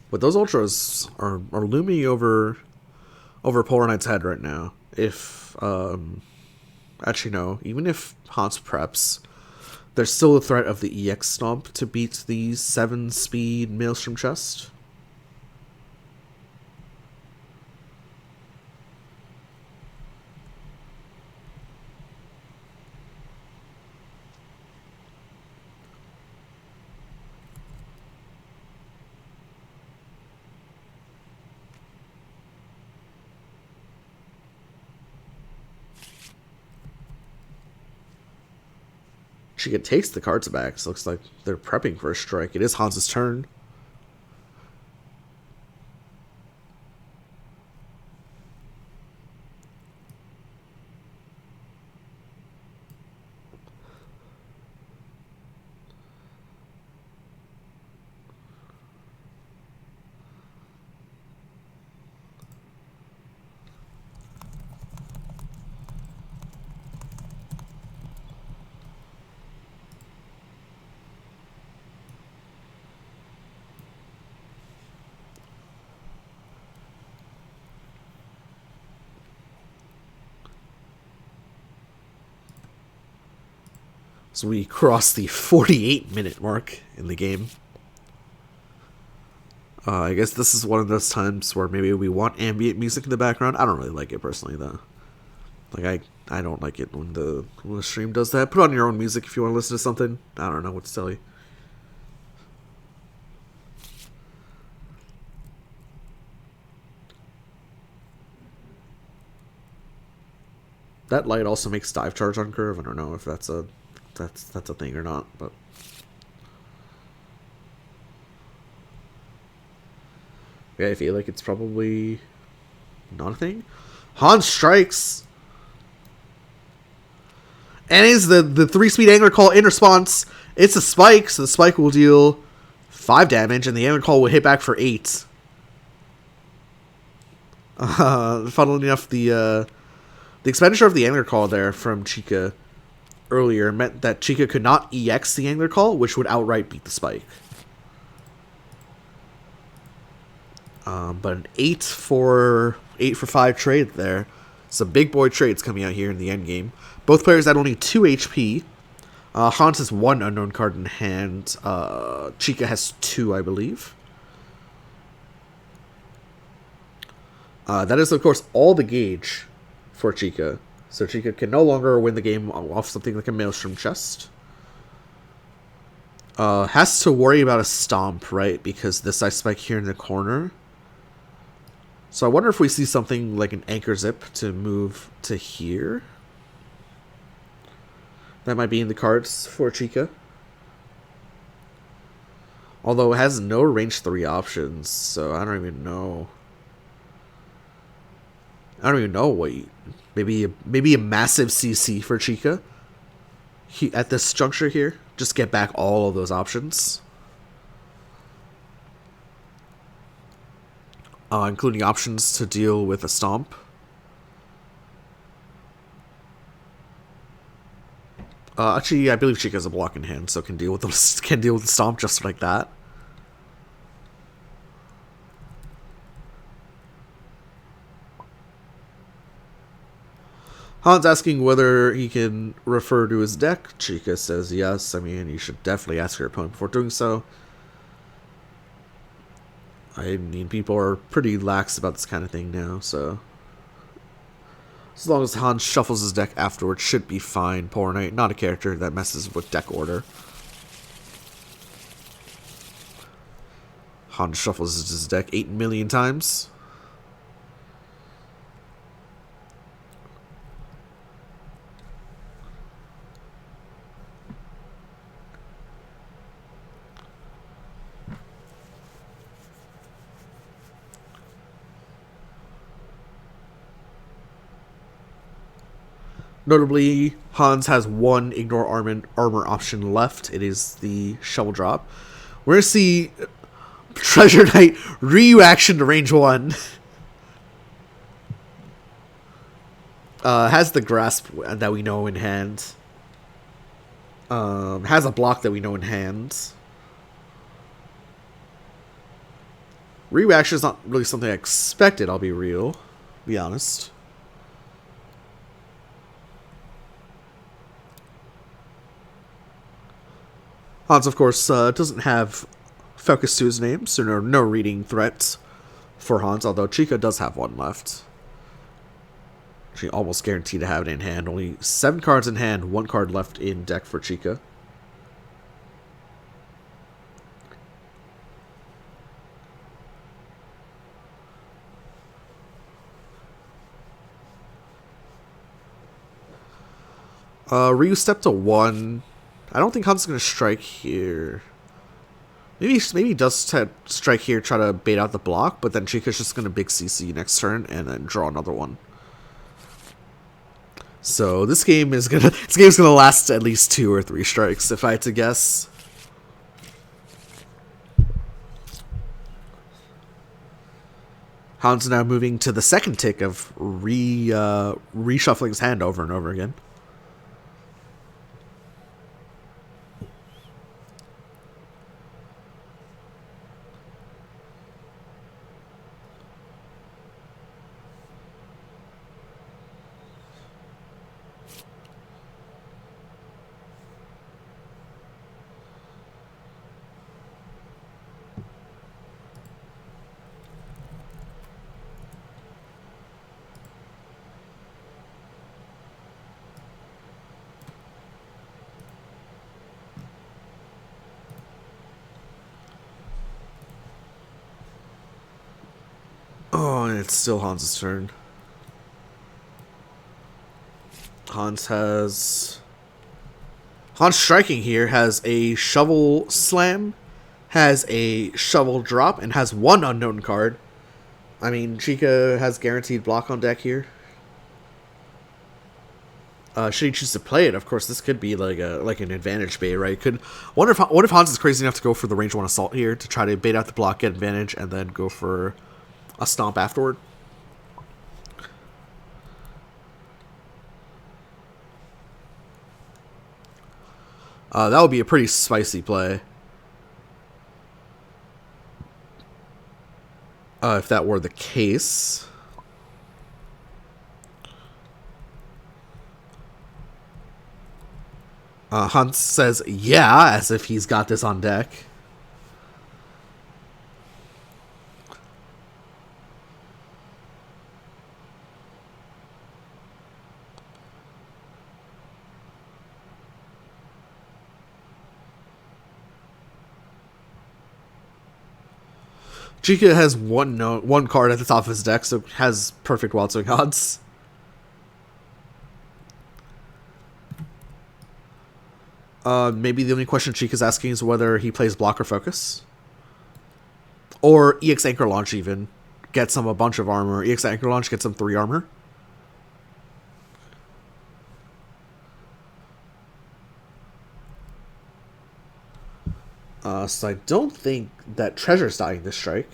But those ultras are looming over Polar Knight's head right now. If actually no, even if Hans preps, there's still the threat of the EX Stomp to beat the 7-speed Maelstrom chest. Chykka takes the cards back. So it looks like they're prepping for a strike. It is Hans's turn. So we cross the 48-minute mark in the game. I guess this is one of those times where maybe we want ambient music in the background. I don't really like it personally, though. Like, I don't like it when the stream does that. Put on your own music if you want to listen to something. I don't know what to tell you. That light also makes dive charge on curve. I don't know if that's a thing or not, but yeah, I feel like it's probably not a thing. Hans strikes, and is the 3-speed Angler Call in response. It's a spike, so the spike will deal 5 damage, and the Angler Call will hit back for 8. Funnily enough, the expenditure of the Angler Call there from Chykka earlier meant that Chykka could not EX the Angler Call, which would outright beat the spike. But an 8 for 5 trade there. Some big boy trades coming out here in the end game. Both players had only 2 HP. Hans has 1 unknown card in hand. Chykka has 2, I believe. That is, of course, all the gauge for Chykka. So Chykka can no longer win the game off something like a Maelstrom chest. Has to worry about a Stomp, right? Because this Ice Spike here in the corner. So I wonder if we see something like an Anchor Zip to move to here. That might be in the cards for Chykka. Although it has no range 3 options, so I don't even know. I don't even know what maybe a massive CC for Chykka at this juncture here. Just get back all of those options. Including options to deal with a Stomp. Actually, I believe Chykka has a block in hand, so can deal with the can deal with the stomp just like that. Han's asking whether he can refer to his deck. Chykka says yes. I mean, you should definitely ask your opponent before doing so. I mean, people are pretty lax about this kind of thing now, so as long as Han shuffles his deck afterwards, should be fine. Poor Knight, not a character that messes with deck order. Han shuffles his deck 8 million times. Notably, Hans has one ignore armor option left. It is the shovel drop. We're going to see Treasure Knight Ryu action to range 1. Has the grasp that we know in hand. Has a block that we know in hand. Ryu action is not really something I expected, I'll be real. Be honest. Hans, of course, doesn't have focus to his name, so no reading threats for Hans, although Chykka does have one left. She almost guaranteed to have it in hand. Only 7 cards in hand, 1 card left in deck for Chykka. Ryu step to 1. I don't think Hans is going to strike here. Maybe he does strike here, try to bait out the block, but then Chykka's just going to big CC next turn and then draw another one. So this game is gonna last at least 2 or 3 strikes, if I had to guess. Hans now moving to the second tick of reshuffling his hand over and over again. Oh, and it's still Hans' turn. Hans striking here has a shovel slam, has a shovel drop, and has 1 unknown card. I mean, Chykka has guaranteed block on deck here. Should he choose to play it, of course, this could be like an advantage bait, right? What if Hans is crazy enough to go for the range 1 assault here to try to bait out the block, get advantage, and then go for a stomp afterward? That would be a pretty spicy play. If that were the case. Hans says, yeah, as if he's got this on deck. Chykka has one card at the top of his deck, so has perfect wild swing odds. Maybe the only question Chykka's asking is whether he plays block or focus. Or EX Anchor Launch even. Gets him a bunch of armor. EX Anchor Launch gets him 3 armor. So I don't think that Treasure's dying this strike.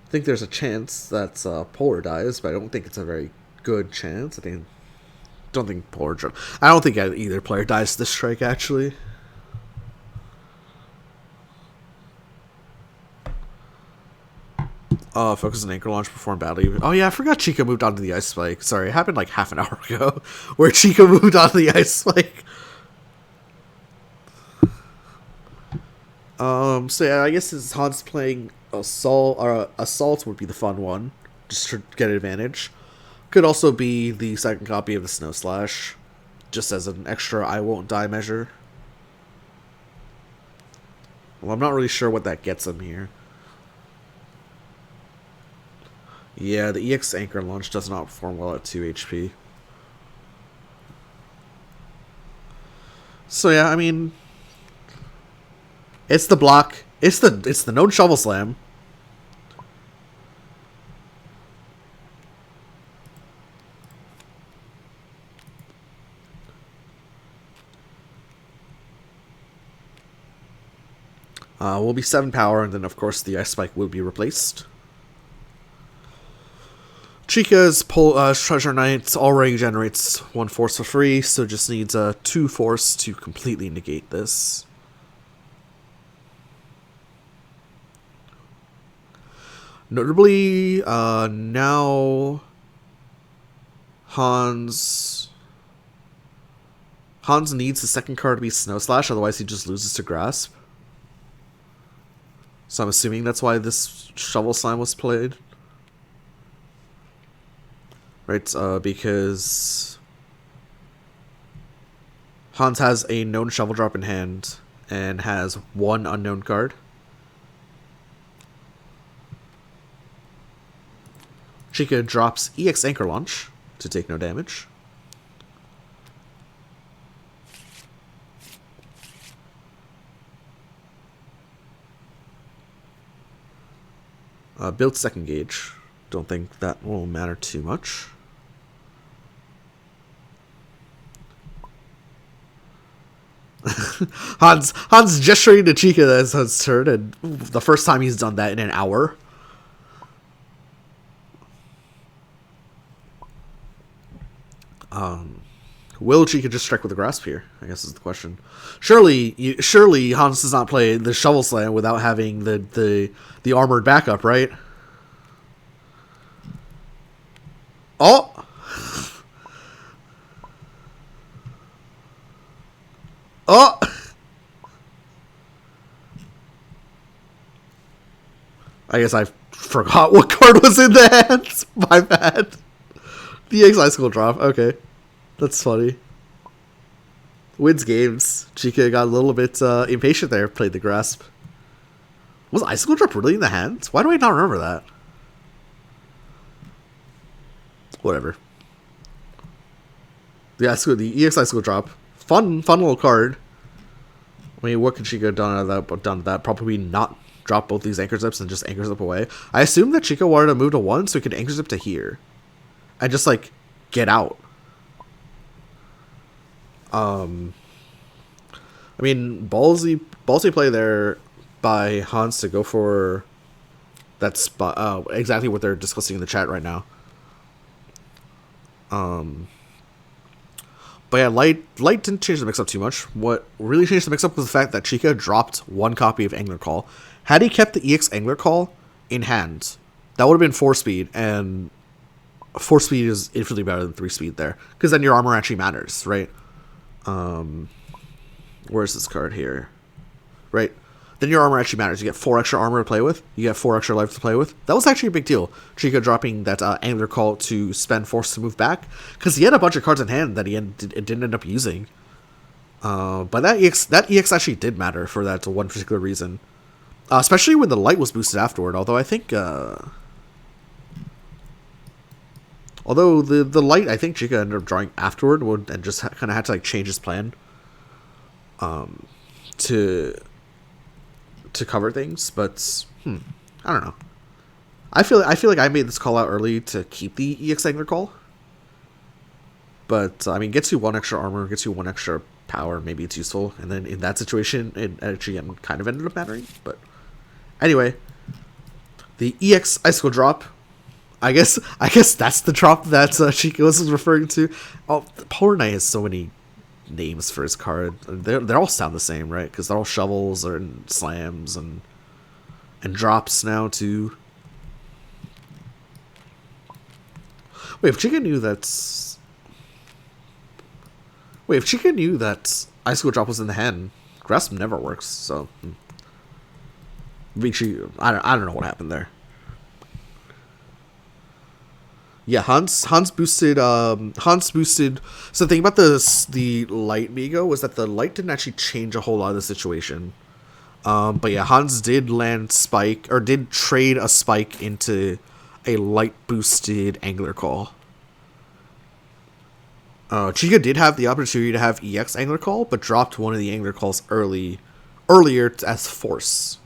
I think there's a chance that Polar dies, but I don't think it's a very good chance. I think Don't think Polar Drone. I don't think either player dies to this strike, actually. Focus on anchor launch, perform badly. Oh yeah, I forgot Chykka moved on to the ice spike. Sorry, it happened like half an hour ago, where Chykka moved on to the ice spike. So yeah, I guess since Hans playing Assault would be the fun one, just to get advantage. Could also be the second copy of the Snow Slash, just as an extra I won't die measure. Well, I'm not really sure what that gets him here. Yeah, the EX Anchor Launch does not perform well at 2 HP. So yeah, I mean, it's the block. It's the known Shovel Slam. Will be 7 power, and then of course the Ice Spike will be replaced. Chykka's Treasure Knight already generates 1 force for free, so just needs 2 force to completely negate this. Notably, now Hans needs the second card to be Snow Slash, otherwise he just loses to Grasp. So I'm assuming that's why this Shovel Slam was played. Right, because Hans has a known Shovel Drop in hand and has 1 unknown card. Chykka drops EX Anchor Launch to take no damage. Build second gauge. Don't think that will matter too much. Hans gesturing to Chykka as his turn, and the first time he's done that in an hour. Will Chykka just strike with a Grasp here? I guess is the question. Surely Hans does not play the Shovel Slam without having the armored backup, right? Oh! Oh! I guess I forgot what card was in the hands. My bad. The EX Icicle Drop. Okay. That's funny. Wins games. Chykka got a little bit impatient there. Played the Grasp. Was Icicle Drop really in the hands? Why do I not remember that? Whatever. The EX Icicle Drop. Fun little card. I mean, what could Chykka have done with that? Probably not drop both these Anchor Zips and just Anchor Zip away. I assumed that Chykka wanted to move to 1 so he could Anchor Zip to here. And just, like, get out. I mean, ballsy play there by Hans to go for that spot. Exactly what they're discussing in the chat right now. But yeah, Light didn't change the mix-up too much. What really changed the mix-up was the fact that Chykka dropped 1 copy of Angler Call. Had he kept the EX Angler Call in hand, that would have been 4 speed, and 4 speed is infinitely better than 3 speed there. Because then your armor actually matters, right? Where's this card here? Right. Then your armor actually matters. You get 4 extra armor to play with. You get 4 extra life to play with. That was actually a big deal. Chykka dropping that Angler Call to spend force to move back. Because he had a bunch of cards in hand that he didn't end up using. But that EX actually did matter for that one particular reason. Especially when the light was boosted afterward. Although I think... Although the light, I think Chykka ended up drawing afterward and just kind of had to like change his plan to cover things. But I don't know. I feel like I made this call out early to keep the EX Angler Call. But I mean, gets you 1 extra armor, gets you 1 extra power. Maybe it's useful. And then in that situation, it actually kind of ended up mattering. But anyway, the EX Icicle Drop. I guess that's the drop that Chykka was referring to. Oh, Polar Knight has so many names for his card. They all sound the same, right? Because they're all shovels or slams and drops now too. Wait, if Chykka knew that Icicle Drop was in the hand, Grasp never works. So, I don't know what happened there. Yeah, Hans boosted. Hans boosted. So the thing about the light Migo was that the light didn't actually change a whole lot of the situation. But yeah, Hans did land Spike, or did trade a Spike into a light boosted Angler Call. Chykka did have the opportunity to have EX Angler Call, but dropped one of the Angler Calls earlier as Force.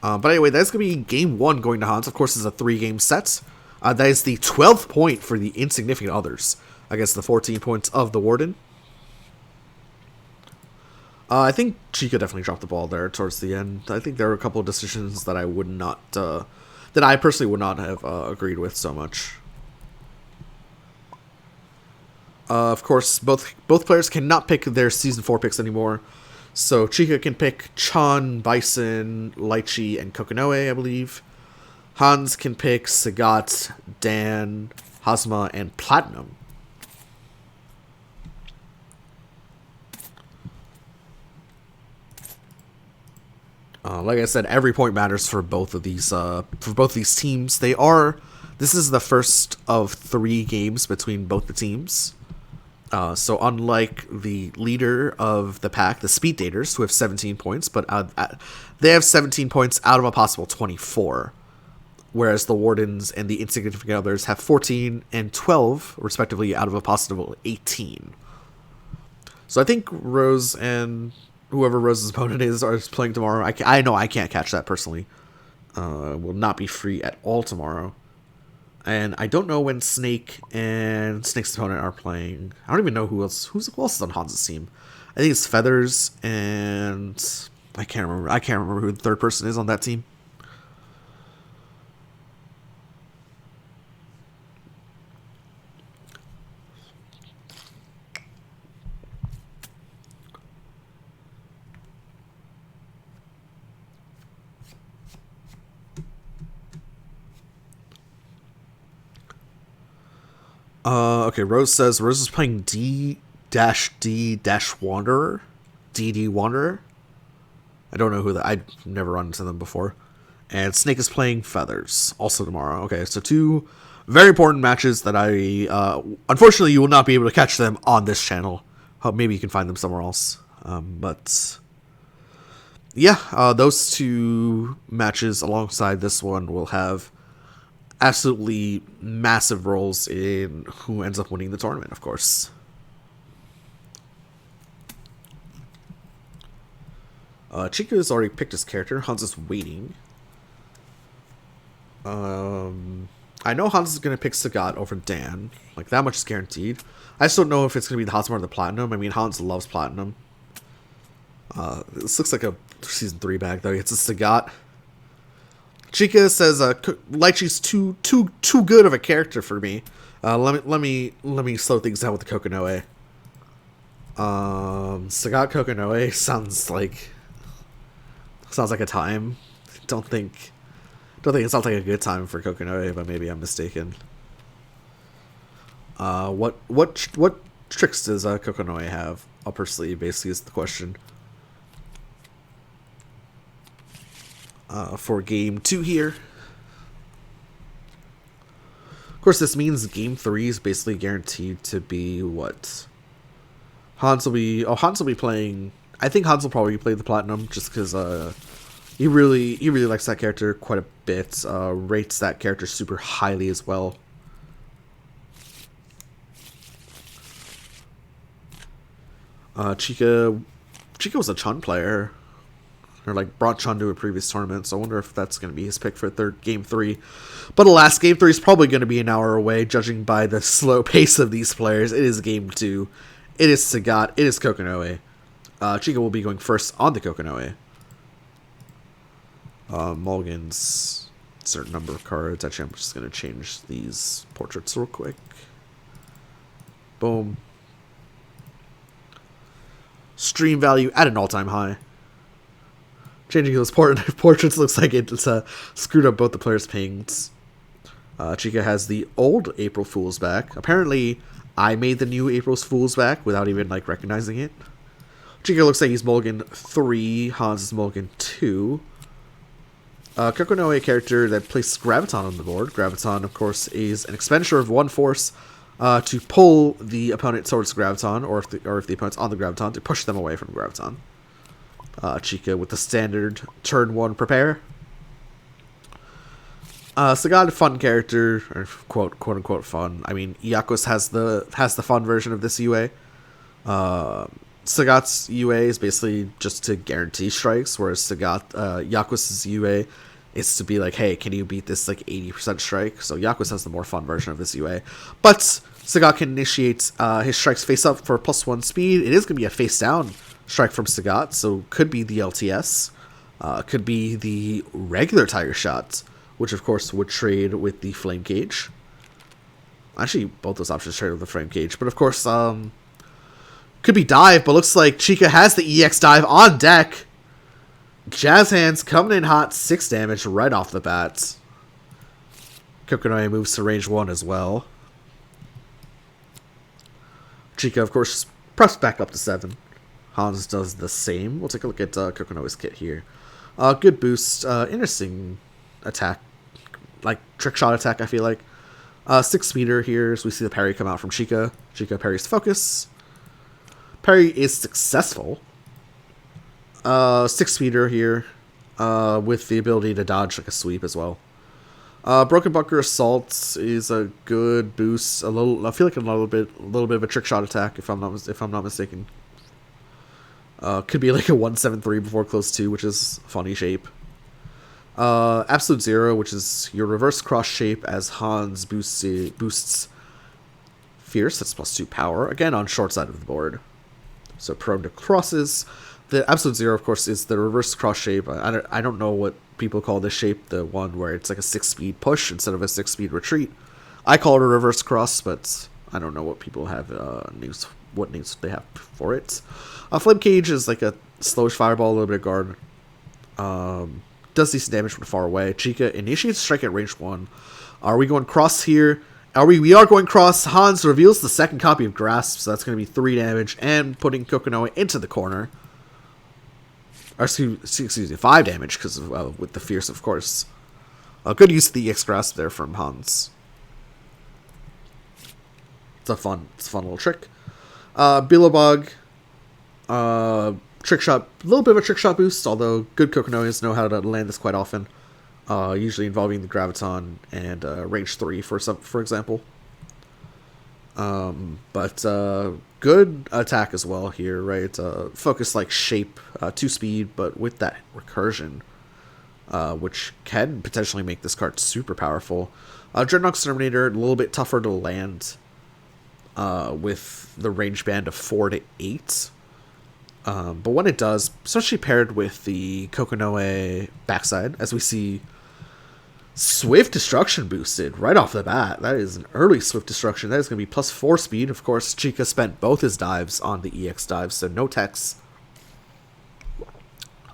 But anyway, that's going to be game 1 going to Hans. Of course, it's a 3-game set. That is the 12th point for the insignificant others against the 14 points of the Warden. I think Chykka definitely dropped the ball there towards the end. I think there were a couple of decisions that I would not, that I personally would not have agreed with so much. Of course, both players cannot pick their Season 4 picks anymore. So Chykka can pick Chan, Bison, Lychee, and Kokonoe, I believe. Hans can pick Sagat, Dan, Hazma, and Platinum. Like I said, every point matters for both of these teams. This is the first of 3 games between both the teams. So unlike the leader of the pack, the Speed Daters, who have 17 points, but they have 17 points out of a possible 24. Whereas the Wardens and the Insignificant Others have 14 and 12, respectively, out of a possible 18. So I think Rose and whoever Rose's opponent is are playing tomorrow. I know I can't catch that personally. Will not be free at all tomorrow. And I don't know when Snake and Snake's opponent are playing. I don't even know who else is on Hans' team. I think it's Feathers and I can't remember who the third person is on that team. Okay, Rose is playing D-D-Wanderer. DD Wanderer. I don't know who that. I've never run into them before. And Snake is playing Feathers, also tomorrow. Okay, so 2 very important matches that unfortunately, you will not be able to catch them on this channel. Maybe you can find them somewhere else. But yeah, those 2 matches alongside this one will have absolutely massive roles in who ends up winning the tournament, of course. Chykka has already picked his character. Hans is waiting. I know Hans is going to pick Sagat over Dan. Like, that much is guaranteed. I just don't know if it's going to be the Hazma or the Platinum. I mean, Hans loves Platinum. This looks like a Season 3 bag, though. It's a Sagat. Chykka says, Lychee's too good of a character for me. Let me slow things down with the Kokonoe. Sagat Kokonoe sounds like a time. Don't think it sounds like a good time for Kokonoe, but maybe I'm mistaken. What tricks does Kokonoe have up her sleeve? Basically, is the question. For game 2 here. Of course, this means game 3 is basically guaranteed to be what? Hans will be playing. I think Hans will probably play the Platinum just because he really likes that character quite a bit. Rates that character super highly as well. Chykka was a Chun player. Or like brought Chun to a previous tournament, so I wonder if that's going to be his pick for game 3. But alas, game 3 is probably going to be an hour away, judging by the slow pace of these players. It is game 2. It is Sagat. It is Kokonoe. Chykka will be going first on the Kokonoe. Mulligan's certain number of cards. Actually, I'm just going to change these portraits real quick. Boom. Stream value at an all-time high. Changing those portraits looks like it's screwed up both the players' pings. Chykka has the old April Fool's back. Apparently, I made the new April Fool's back without even like recognizing it. Chykka looks like he's mulligan 3. Hans is mulligan 2. Kokonoe, a character that places Graviton on the board. Graviton, of course, is an expenditure of 1 force to pull the opponent towards Graviton, or if the opponent's on the Graviton, to push them away from Graviton. Chykka with the standard turn 1 prepare. Sagat, fun character, or quote unquote fun. I mean, Iacos has the fun version of this UA. Sagat's UA is basically just to guarantee strikes, whereas Iacos' UA is to be like, hey, can you beat this like 80% strike? So Iacos has the more fun version of this UA. But Sagat can initiate his strikes face up for +1 speed. It is going to be a face down strike from Sagat, so could be the LTS, could be the regular Tiger Shot, which of course would trade with the Flame Cage. Actually, both those options trade with the Flame Cage, but of course, could be Dive, but looks like Chykka has the EX Dive on deck. Jazz Hands coming in hot, 6 damage right off the bat. Kokonoe moves to range 1 as well. Chykka, of course, pressed back up to 7. Hans does the same. We'll take a look at Kokonoe's kit here. Good boost. Interesting attack. Like, trick shot attack, I feel like. 6 meter here, as we see the parry come out from Chykka. Chykka parries focus. Parry is successful. 6 meter here, with the ability to dodge like a sweep as well. Broken Bunker Assault is a good boost. I feel like a little bit of a trick shot attack if I'm not mistaken. Could be like a 173 before close 2, which is funny shape. Absolute Zero, which is your reverse cross shape as Hans boosts Fierce. That's +2 power again on short side of the board. So prone to crosses. The Absolute Zero, of course, is the reverse cross shape. I don't know what people call this shape, the one where it's like a 6-speed push instead of a 6-speed retreat. I call it a reverse cross, but I don't know what people have names they have for it. Flame Cage is like a slowish fireball, a little bit of guard. Does decent damage from far away. Chykka initiates strike at range 1. Are we going cross here? We are going cross. Hans reveals the second copy of Grasp, so that's going to be 3 damage, and putting Kokonoe into the corner. Or excuse me, 5 damage, because with the Fierce, of course. Good use of the EX Grasp there from Hans. It's a fun little trick. Billabog, trick shot, a little bit of a trick shot boost, although good Kokonoes know how to land this quite often. Usually involving the Graviton and range 3 for example. But good attack as well here, right? Focus like shape, 2 speed, but with that recursion, which can potentially make this card super powerful. Dreadnought Exterminator, a little bit tougher to land, with the range band of 4 to 8. But when it does, especially paired with the Kokonoe backside, as we see Swift Destruction boosted right off the bat. That is an early Swift Destruction. That is going to be +4 speed. Of course, Chykka spent both his dives on the EX dives, so no techs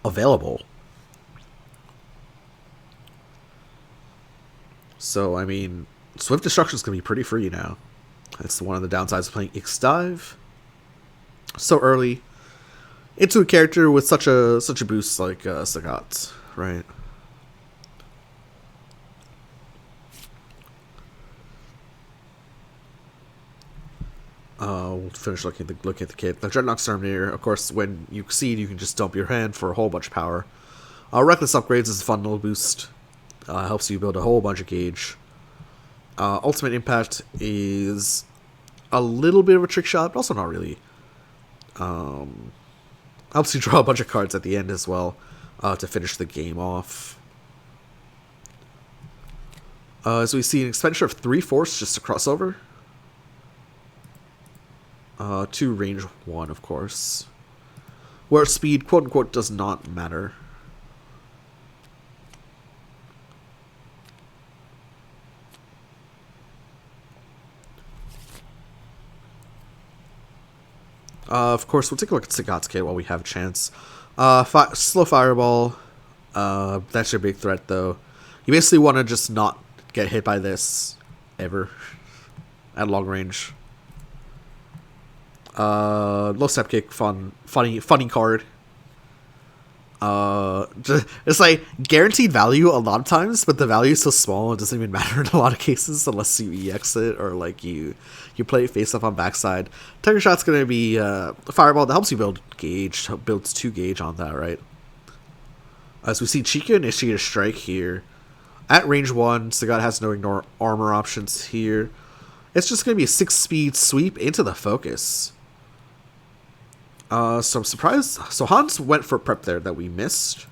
available. So, I mean, Swift Destruction is going to be pretty free now. That's one of the downsides of playing EX dive so early into a character with such a boost like Sagat, right? We'll finish looking at the kit. The Dreadnought Exterminator, of course, when you succeed, you can just dump your hand for a whole bunch of power. Reckless Upgrades is a fun little boost. Helps you build a whole bunch of gauge. Ultimate Impact is a little bit of a trick shot, but also not really. Helps you draw a bunch of cards at the end as well, to finish the game off. As we see, an expenditure of 3 force just to cross over. 2 range 1, of course. Where speed, quote-unquote, does not matter. Of course, we'll take a look at Sagat's kit while we have a chance. Slow Fireball. That's your big threat, though. You basically want to just not get hit by this ever at long range. Low Step Kick, funny card. It's like guaranteed value a lot of times, but the value is so small it doesn't even matter in a lot of cases unless you EX it or like you play it face up on backside. Tiger Shot's gonna be a fireball that helps you build gauge, builds 2 gauge on that, right? As we see Chykka initiate a strike here. At range 1, Sagat has no ignore armor options here. It's just gonna be a 6-speed sweep into the focus. So I'm surprised. So Hans went for prep there that we missed.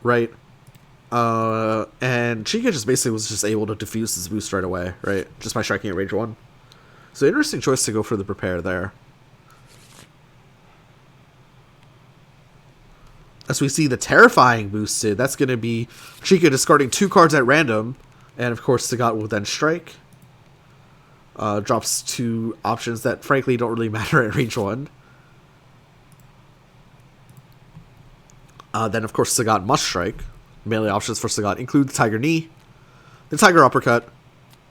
Right. And Chykka just basically was just able to defuse his boost right away, right? Just by striking at range 1. So interesting choice to go for the prepare there. As we see the terrifying boosted, that's going to be Chykka discarding 2 cards at random. And of course Sagat will then strike. Drops 2 options that frankly don't really matter at range 1. Then, of course, Sagat must strike. Melee options for Sagat include the Tiger Knee, the Tiger Uppercut,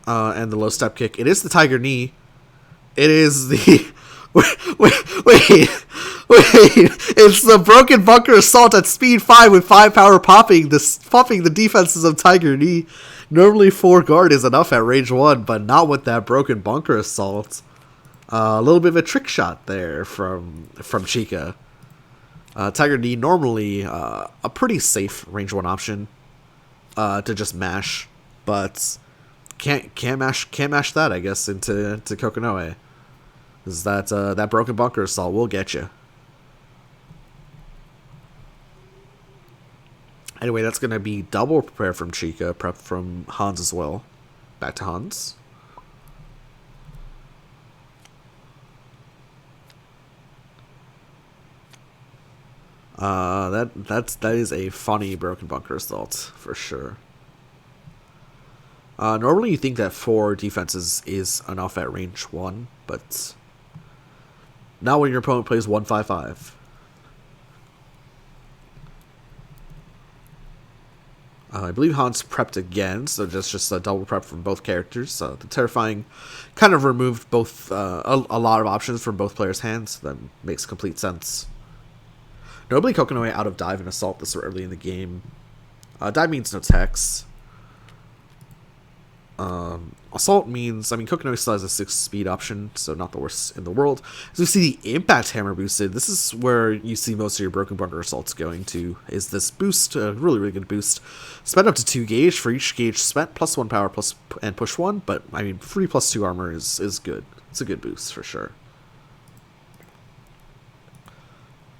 and the Low Step Kick. It is the Tiger Knee. It is the... wait. It's the Broken Bunker Assault at speed 5 with 5 power popping the defenses of Tiger Knee. Normally 4 guard is enough at range 1, but not with that Broken Bunker Assault. A little bit of a trick shot there from Chykka. Tiger Knee normally a pretty safe range 1 option to just mash, but can't mash that, I guess, into Kokonoe. Is that Broken Bunker Assault will get you. Anyway, that's gonna be double prepare from Chykka, prep from Hans as well. Back to Hans. That is a funny Broken Bunker Assault for sure. Normally you think that 4 defenses is enough at range 1, but not when your opponent plays 1/5/5. I believe Hans prepped again, so just a double prep from both characters. So the Terrifying kind of removed both a lot of options from both players' hands. So that makes complete sense. Normally Kokonoe out of Dive and Assault this early in the game. Dive means no text. Assault means, Kokonoe still has a 6-speed option, so not the worst in the world. As we see the Impact Hammer boosted, this is where you see most of your Broken Bunker Assaults going to, is this boost, a really, really good boost. Spend up to 2 gauge for each gauge spent, +1 power, and push 1, but, free +2 armor is good. It's a good boost, for sure.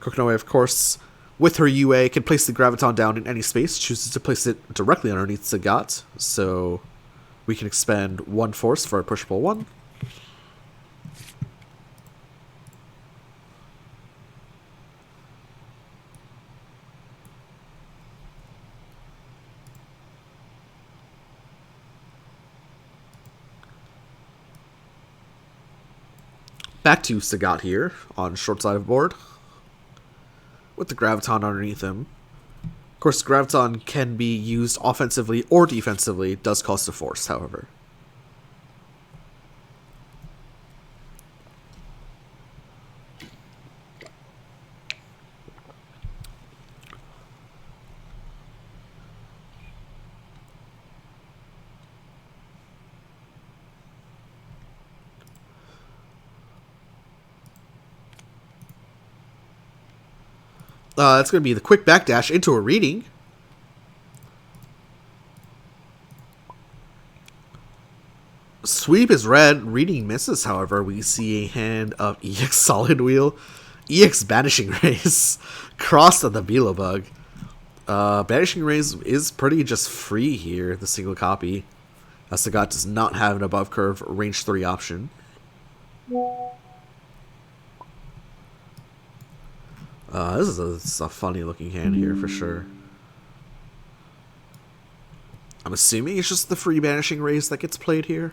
Kokonoe, of course, with her UA, can place the Graviton down in any space, chooses to place it directly underneath Sagat, so we can expend 1 force for a push-pull 1. Back to Sagat here, on short side of board, with the Graviton underneath him. Of course, Graviton can be used offensively or defensively. It does cost a force, however. That's going to be the quick backdash into a reading. Sweep is red. Reading misses, however. We see a hand of EX Solid Wheel. EX Banishing Rays. Crossed at the Beelobug. Banishing Rays is pretty just free here, the single copy. Sagat does not have an above curve range 3 option. This is a funny looking hand here for sure. I'm assuming it's just the free Banishing Rays that gets played here.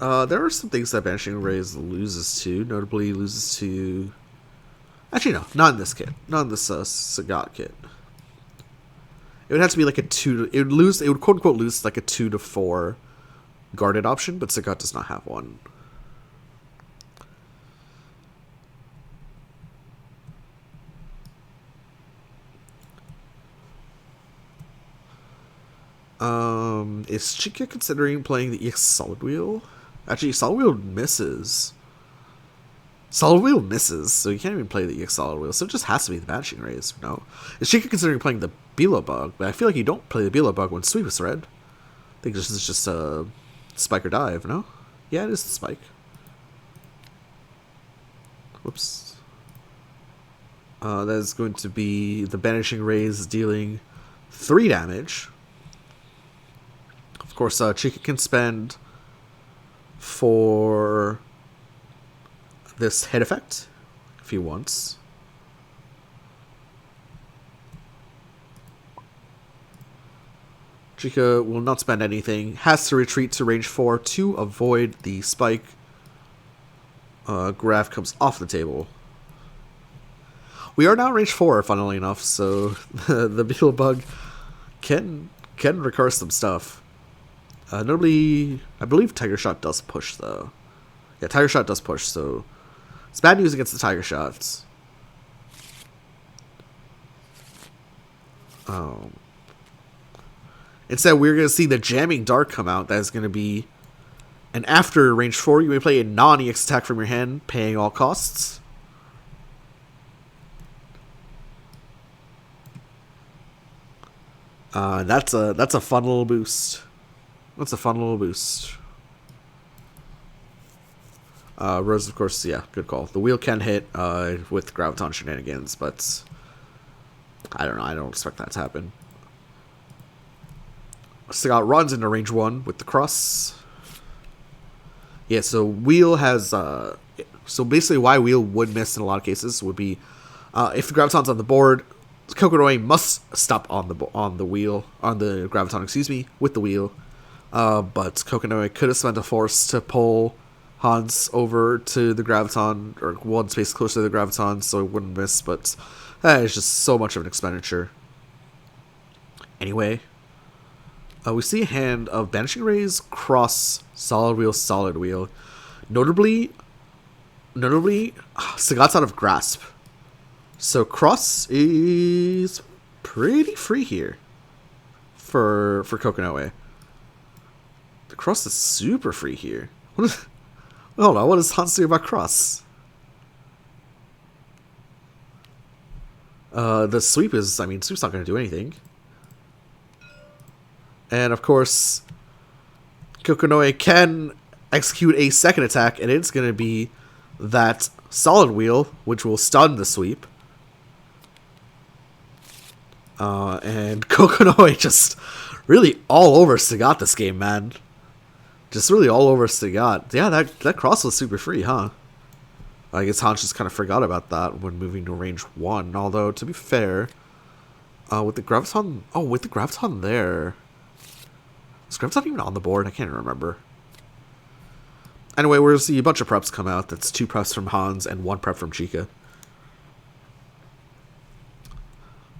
There are some things that Banishing Rays loses to. Notably loses to... Actually, no. Not in this kit. Not in this Sagat kit. It would have to be like a 2... It would lose... It would quote-unquote lose like a 2 to 4 guarded option, but Sagat does not have one. Is Chykka considering playing the EX Solid Wheel? Actually, Solid Wheel misses. Solid Wheel misses, so you can't even play the EX Solid Wheel, so it just has to be the Banishing Rays. No. Is Chykka considering playing the Bilo Bug? But I feel like you don't play the Bilo Bug when Sweep is red. I think this is just a Spike or Dive, no? Yeah, it is the Spike. Whoops. That is going to be the Banishing Rays dealing 3 damage. Of course, Chykka can spend for this hit effect if he wants. Chykka will not spend anything. Has to retreat to range 4 to avoid the spike. Graph comes off the table. We are now range 4, funnily enough, so the Beetle Bug can recur some stuff. Notably, I believe Tiger Shot does push, though. Yeah, Tiger Shot does push, so it's bad news against the Tiger Shots. Instead, we're going to see the Jamming Dart come out. That is going to be... And after range 4, you may play a non-EX attack from your hand, paying all costs. That's a fun little boost. That's a fun little boost. Rose, of course, yeah, good call. The wheel can hit with Graviton shenanigans, but I don't know. I don't expect that to happen. Sagat runs into range 1 with the cross. Yeah, so wheel has... so basically why wheel would miss in a lot of cases would be if the Graviton's on the board, Kokonoi must stop on the wheel, on the Graviton, excuse me, with the wheel. But Kokonoi could have spent a force to pull Hans over to the Graviton, or one space closer to the Graviton, so it wouldn't miss, but that is just so much of an expenditure. Anyway, we see a hand of Banishing Rays, Cross, Solid Wheel, Solid Wheel. Notably, Sagat's out of Grasp. So Cross is pretty free here for Kokonoi. The Cross is super free here. Hold on, what does Hans do about Cross? The sweep is, I mean, sweep's not going to do anything. And of course, Kokonoi can execute a second attack, and it's going to be that Solid Wheel, which will stun the sweep. And Kokonoi just really all over Sagat this game, man. Just really all over Sagat. Yeah, that cross was super free, huh? I guess Hans just kind of forgot about that when moving to range 1. Although, to be fair, with the Graviton... Oh, with the Graviton there... Is Graviton even on the board? I can't remember. Anyway, we're going to see a bunch of preps come out. That's 2 preps from Hans and 1 prep from Chykka.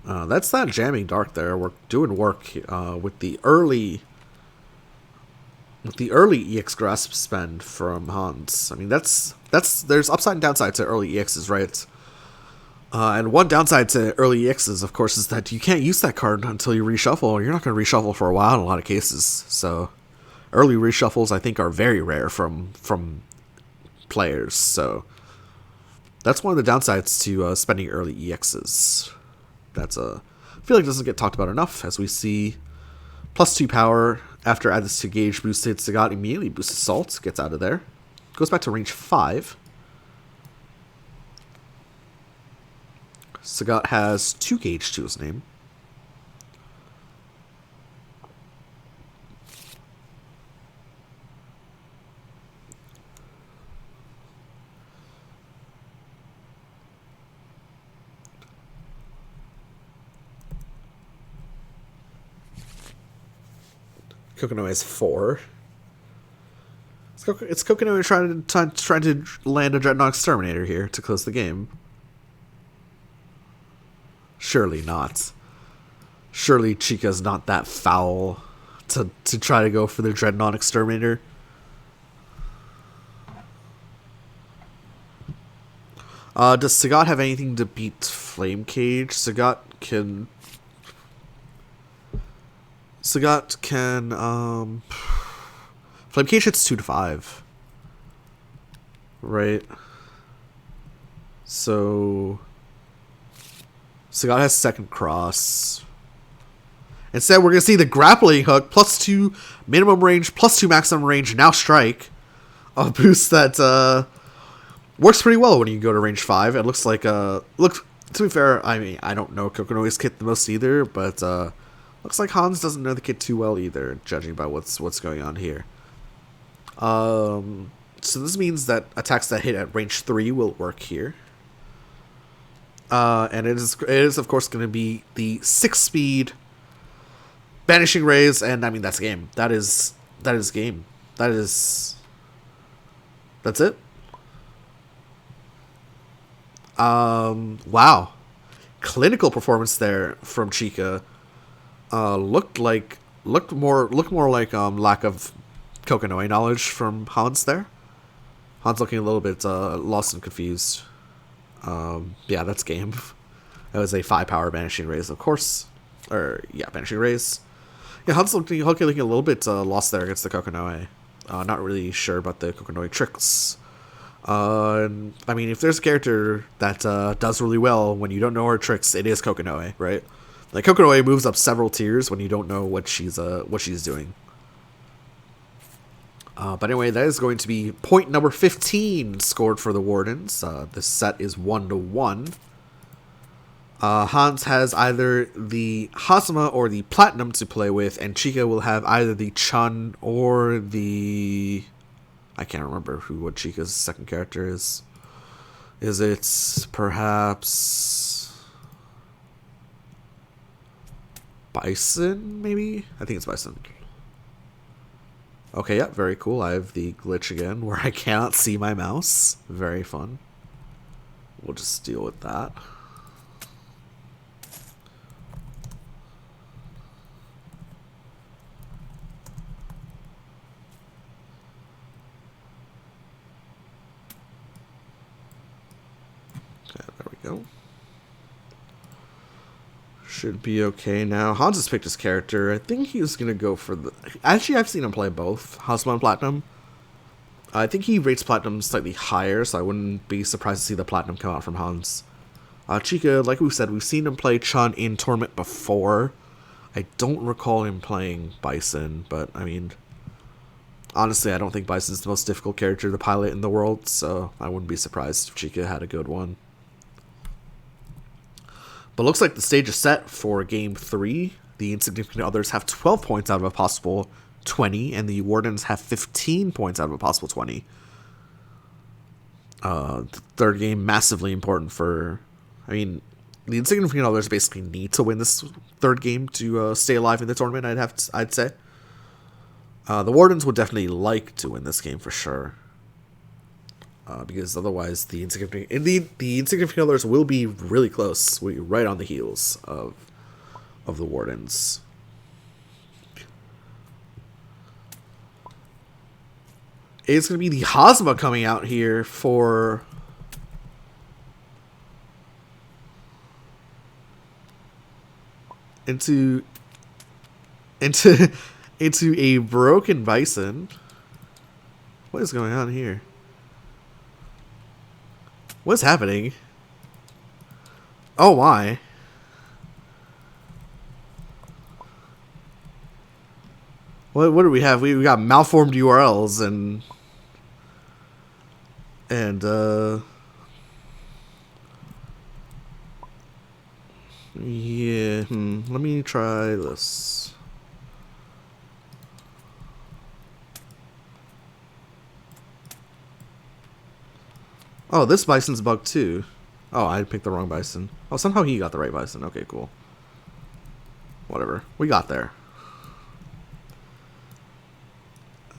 That's that Jamming Dart there. We're doing work with the early EX Grasp spend from Hans. I mean, there's upside and downside to early EXs, right? And one downside to early EXs, of course, is that you can't use that card until you reshuffle. You're not going to reshuffle for a while in a lot of cases. So early reshuffles, I think, are very rare from players. So that's one of the downsides to spending early EXs. I feel like it doesn't get talked about enough, as we see +2 power after add this to gauge boosted. Sagat immediately boosts Assault, gets out of there. Goes back to range 5. Sagat has 2 gauge to his name. Kokonoi has 4. It's Kokonoe trying to land a Dreadnought Exterminator here to close the game. Surely not. Surely Chykka's not that foul to try to go for the Dreadnought Exterminator. Does Sagat have anything to beat Flame Cage? Sagat can Flame Cage hits 2 to 5. Right. So Sagat has second cross. Instead, we're gonna see the grappling hook +2 minimum range, +2 maximum range, now strike. A boost that works pretty well when you go to range 5. It looks like to be fair, I mean, I don't know Kokonoe's kit the most either, but looks like Hans doesn't know the kit too well either, judging by what's going on here. So this means that attacks that hit at range 3 will work here. And it is of course going to be the 6-speed Banishing Rays, and I mean that's game. That is game. That's it. Wow. Clinical performance there from Chykka. Looked more like lack of Kokonoe knowledge from Hans there. Hans looking a little bit lost and confused. Yeah, that's game. That was a 5-power Banishing Rays, of course. Banishing Rays. Yeah, Hans looking a little bit lost there against the Kokonoe. Not really sure about the Kokonoe tricks. I mean, if there's a character that does really well when you don't know her tricks, it is Kokonoe, right? Like, Kokonoe moves up several tiers when you don't know what she's doing. But anyway, that is going to be point number 15 scored for the Wardens. This set is 1-1. Hans has either the Hazama or the Platinum to play with, and Chykka will have either the Chun or the... I can't remember what Chika's second character is. Is it perhaps Bison, maybe? I think it's Bison. Okay, yeah, very cool. I have the glitch again where I cannot see my mouse. Very fun. We'll just deal with that. Go. Should be okay now. Hans has picked his character. I think he's going to go for the... Actually, I've seen him play both. Hazama and Platinum. I think he rates Platinum slightly higher, so I wouldn't be surprised to see the Platinum come out from Hans. Chykka, like we said, we've seen him play Chun in tournament before. I don't recall him playing Bison, but, I mean... Honestly, I don't think Bison's the most difficult character to pilot in the world, so I wouldn't be surprised if Chykka had a good one. But looks like the stage is set for Game 3. The Insignificant Others have 12 points out of a possible 20, and the Wardens have 15 points out of a possible 20. The third game, massively important for... I mean, the Insignificant Others basically need to win this third game to stay alive in the tournament, I'd say. The Wardens would definitely like to win this game for sure. Because otherwise the Insignificant Others will be really close, right on the heels of the Wardens. It's going to be the Hazama coming out here for... into a broken Bison. What is going on here? What's happening? Oh my. What do we have? We got malformed URLs and yeah, let me try this. Oh, this Bison's bugged too. Oh, I picked the wrong Bison. Oh, somehow he got the right Bison. Okay, cool. Whatever. We got there.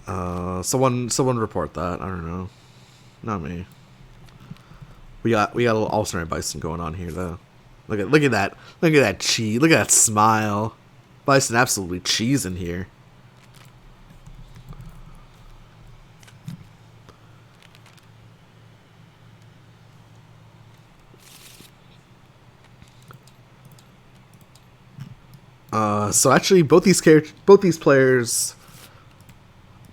Someone report that. I don't know. Not me. We got a little alternate Bison going on here though. Look at that. Look at that cheese. Look at that smile. Bison absolutely cheesing here. So actually, both these players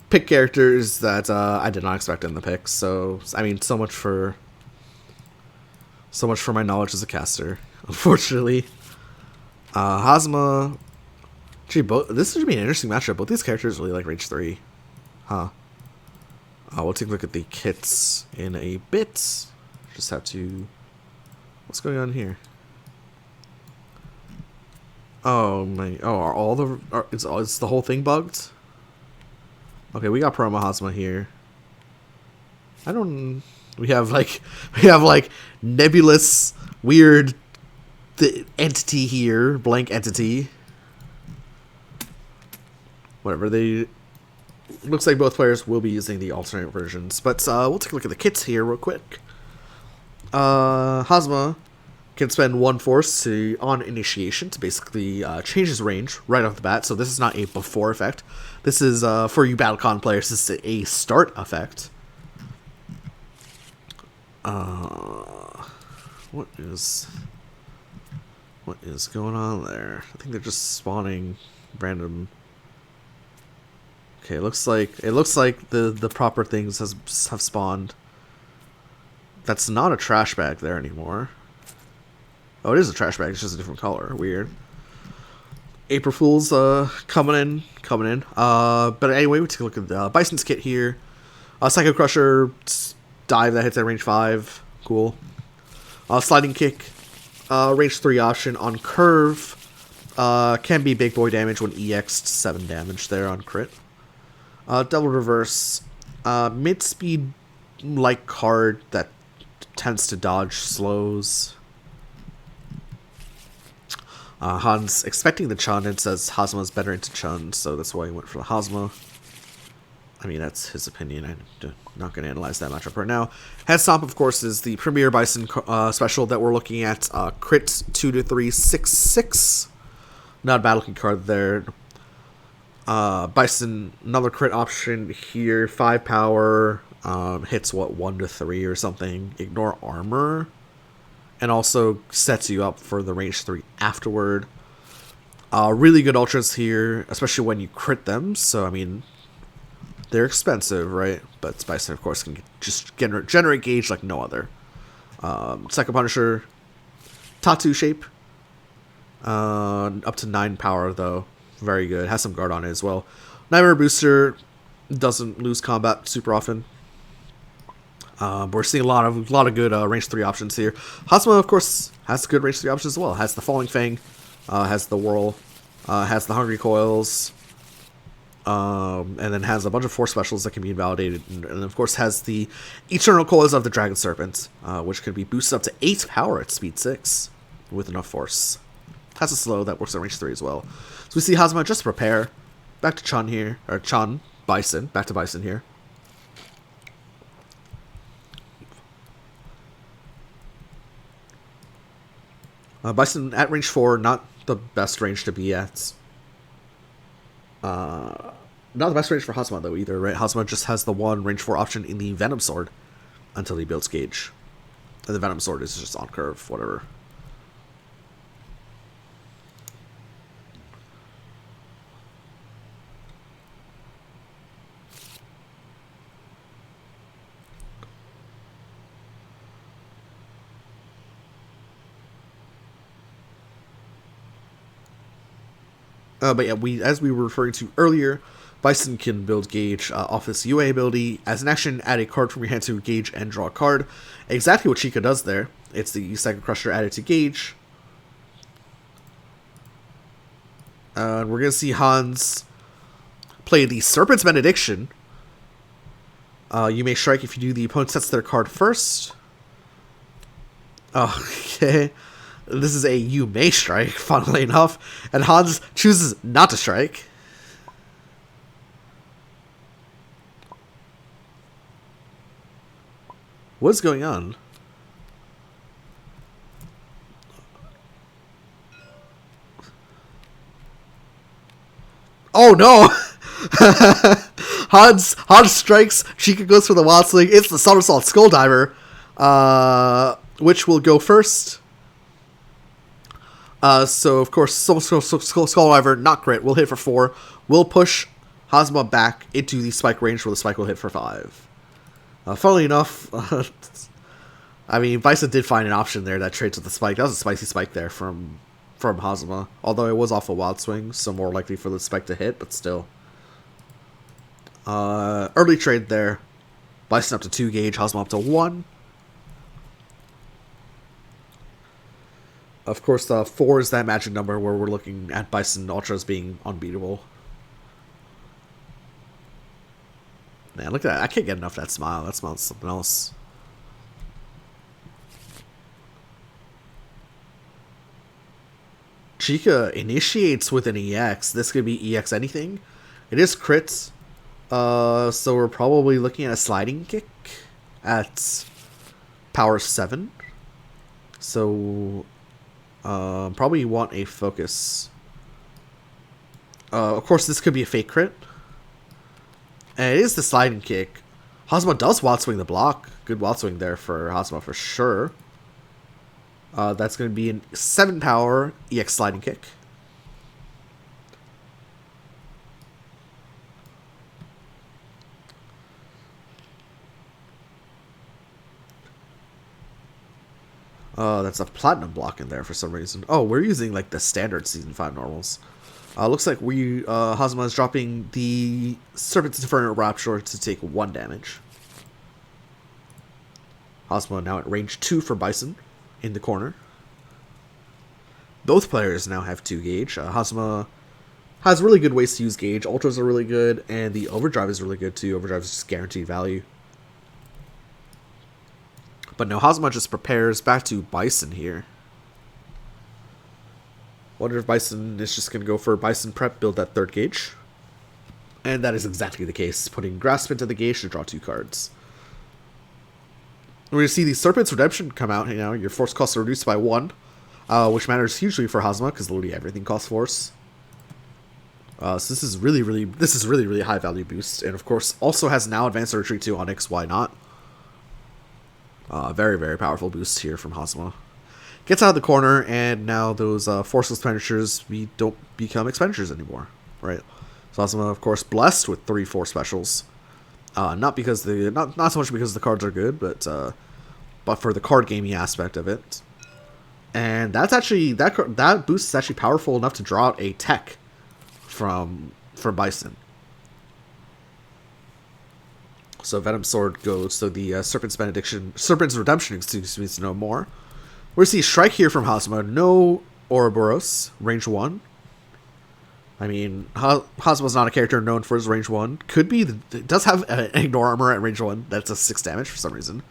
pick characters that I did not expect in the picks. So I mean, so much for my knowledge as a caster. Unfortunately, Hazma. Gee, this should be an interesting matchup. Both these characters really like range 3, huh? We'll take a look at the kits in a bit. Just have to. What's going on here? Oh my! Oh, are all the is the whole thing bugged? Okay, we got promo Hazma here. I don't. We have like nebulous, weird entity here, blank entity. Whatever they. Looks like both players will be using the alternate versions, but we'll take a look at the kits here real quick. Hazma can spend 1 force on initiation to basically change his range right off the bat. So this is not a before effect. This is for you BattleCon players. This is a start effect. What is going on there? I think they're just spawning random. Okay, it looks like the proper things have spawned. That's not a trash bag there anymore. Oh, it is a trash bag. It's just a different color. Weird. April Fool's coming in. But anyway, we take a look at the Bison's kit here. Psycho Crusher, dive that hits at range 5. Cool. Sliding kick, range 3 option on curve. Can be big boy damage when EX'd 7 damage there on crit. Double reverse, mid speed like card that tends to dodge slows. Hans expecting the Chun and says Hazma's better into Chun, so that's why he went for the Hazma. I mean, that's his opinion. I'm not going to analyze that matchup right now. Head Stomp, of course, is the premier Bison special that we're looking at. Crit 2-3, 6/6. Not a battle key card there. Bison, another crit option here. 5 power. Hits, what, 1-3 or something. Ignore armor. And also sets you up for the range 3 afterward. Really good ultras here, especially when you crit them. So, I mean, they're expensive, right? But Bison, of course, can just generate gauge like no other. Second Punisher, Tattoo shape. Up to 9 power, though. Very good. Has some guard on it as well. Nightmare Booster doesn't lose combat super often. We're seeing a lot of good range 3 options here. Hazma, of course, has good range 3 options as well. Has the Falling Fang, has the Whirl, has the Hungry Coils, and then has a bunch of force specials that can be invalidated, and of course has the Eternal Coils of the Dragon Serpent, which can be boosted up to 8 power at speed 6 with enough force. Has a slow that works at range 3 as well. So we see Hazma just prepare. Back to Chun here, or Chun, Bison, back to Bison here. Bison at range 4, not the best range to be at. Not the best range for Hazma, though, either, right? Hazma just has the one range 4 option in the Venom Sword until he builds Gauge. And the Venom Sword is just on curve, whatever. But yeah, as we were referring to earlier, Bison can build Gauge off this UA ability. As an action, add a card from your hand to Gauge and draw a card. Exactly what Chykka does there. It's the Psycho Crusher added to Gauge. We're going to see Hans play the Serpent's Benediction. You may strike if you do. The opponent sets their card first. Okay. This is a you may strike, funnily enough, and Hans chooses not to strike. What's going on? Oh no! Hans strikes. Chykka goes for the wild swing. It's the somersault skull diver, which will go first. So of course, skull diver, not crit. Will hit for 4. Will push Hazama back into the spike range where the spike will hit for 5. Funnily enough, I mean, Bison did find an option there that trades with the spike. That was a spicy spike there from Hazama. Although it was off a wild swing, so more likely for the spike to hit, but still. Early trade there. Bison up to 2 gauge, Hazama up to 1. Of course, 4 is that magic number where we're looking at Bison Ultras being unbeatable. Man, look at that. I can't get enough of that smile. That smile's something else. Chykka initiates with an EX. This could be EX anything. It is crits. So we're probably looking at a sliding kick at power 7. So probably want a focus. Of course, this could be a fake crit. And it is the sliding kick. Hazama does wild swing the block. Good wild swing there for Hazama for sure. That's going to be a 7 power EX sliding kick. That's a platinum block in there for some reason. Oh, we're using like the standard season 5 normals. Looks like Hazama is dropping the Serpent's Inferno Rapture to take 1 damage. Hazama now at range 2 for Bison in the corner. Both players now have 2 gauge. Hazama has really good ways to use gauge. Ultras are really good, and the overdrive is really good too. Overdrive is just guaranteed value. But no, Hazama just prepares back to Bison here. Wonder if Bison is just going to go for Bison prep, build that 3rd gauge. And that is exactly the case, putting Grasp into the gauge to draw 2 cards. We're going to see the Serpent's Redemption come out. You know, your force costs are reduced by 1, which matters hugely for Hazama because literally everything costs force. So this is really high value boost, and of course also has now advanced retreat to Onyx. Why not? Very powerful boost here from Hazama. Gets out of the corner, and now those force expenditures don't become expenditures anymore, right? So Hazama, of course, blessed with 3/4 specials. Not because not so much because the cards are good, but for the card gaming aspect of it. And that's actually that boost is actually powerful enough to draw out a tech from Bison. So Venom Sword goes. So the Serpent's Redemption, excuse me, to no more. We're going to see Strike here from Hazama. No Ouroboros, range 1. I mean, Hazama's not a character known for his range 1. Could be, it does have Ignore Armor at range 1. That's a 6 damage for some reason.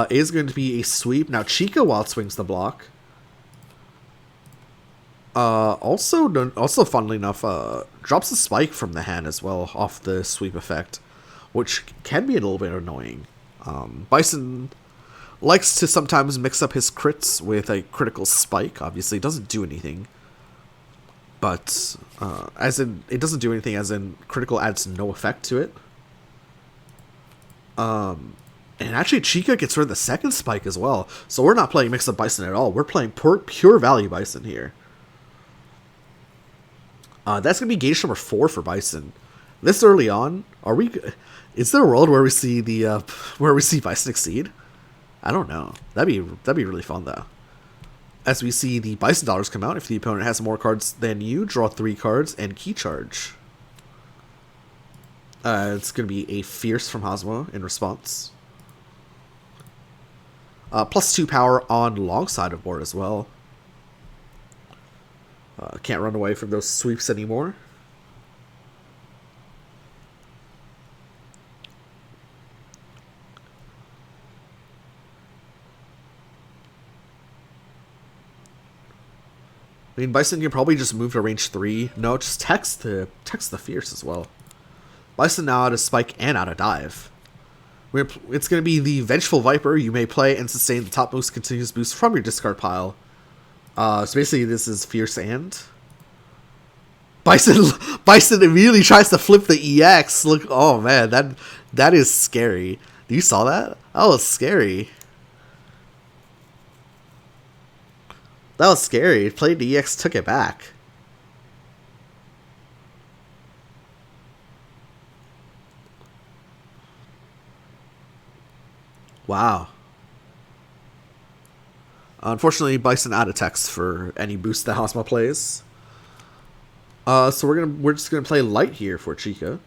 Is going to be a sweep. Now Chykka wild swings the block. Also, funnily enough, drops a spike from the hand as well off the sweep effect, which can be a little bit annoying. Bison likes to sometimes mix up his crits with a critical spike. Obviously, it doesn't do anything, but as in it doesn't do anything. As in critical adds no effect to it. And actually, Chykka gets rid of the 2nd spike as well. So we're not playing mix up Bison at all. We're playing pure value Bison here. That's gonna be gauge number 4 for Bison. This early on, is there a world where we see Bison exceed? I don't know. That'd be really fun though. As we see the Bison dollars come out, if the opponent has more cards than you, draw 3 cards and key charge. It's gonna be a Fierce from Hazama in response. +2 power on long side of board as well. Can't run away from those sweeps anymore. I mean, Bison can probably just move to range 3. No, just text the Fierce as well. Bison now out of Spike and out of Dive. It's going to be the Vengeful Viper. You may play and sustain the topmost continuous boost from your discard pile. So basically, this is Fierce and Bison immediately tries to flip the EX. Look, oh man, that is scary. You saw that? That was scary. That was scary. It played the EX, took it back. Wow. Unfortunately, Bison out of text for any boost that Hosma plays. So we're just gonna play light here for Chykka.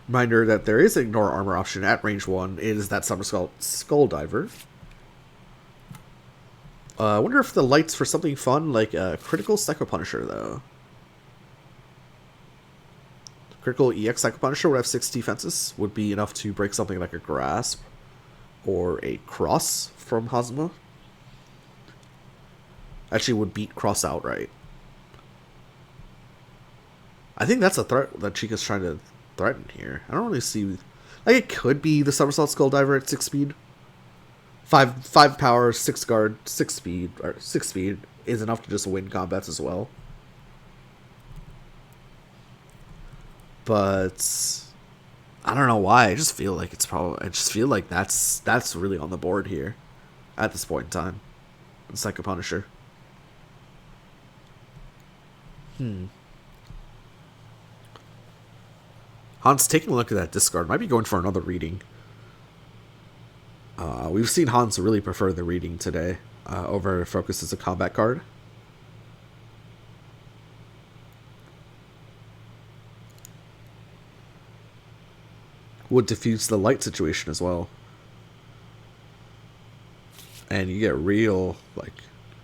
Reminder that there is an ignore armor option at range 1. It is that Summer Skull Diver. I wonder if the light's for something fun like a critical Psycho Punisher though. Critical EX Psycho Punisher would have 6 defenses, would be enough to break something like a Grasp or a Cross from Hosma. Actually would beat Cross outright. I think that's a threat that Chykka's trying to threaten here. I don't really see... Like, it could be the Somersault Skull Diver at 6 speed. 5 power, 6 guard, 6 speed. Or 6 speed is enough to just win combats as well. But... I don't know why. I just feel like it's probably... I just feel like that's really on the board here. At this point in time. Psycho Punisher. Hans taking a look at that discard. Might be going for another reading. We've seen Hans really prefer the reading today over Focus as a combat card. Would diffuse the light situation as well. And you get real, like,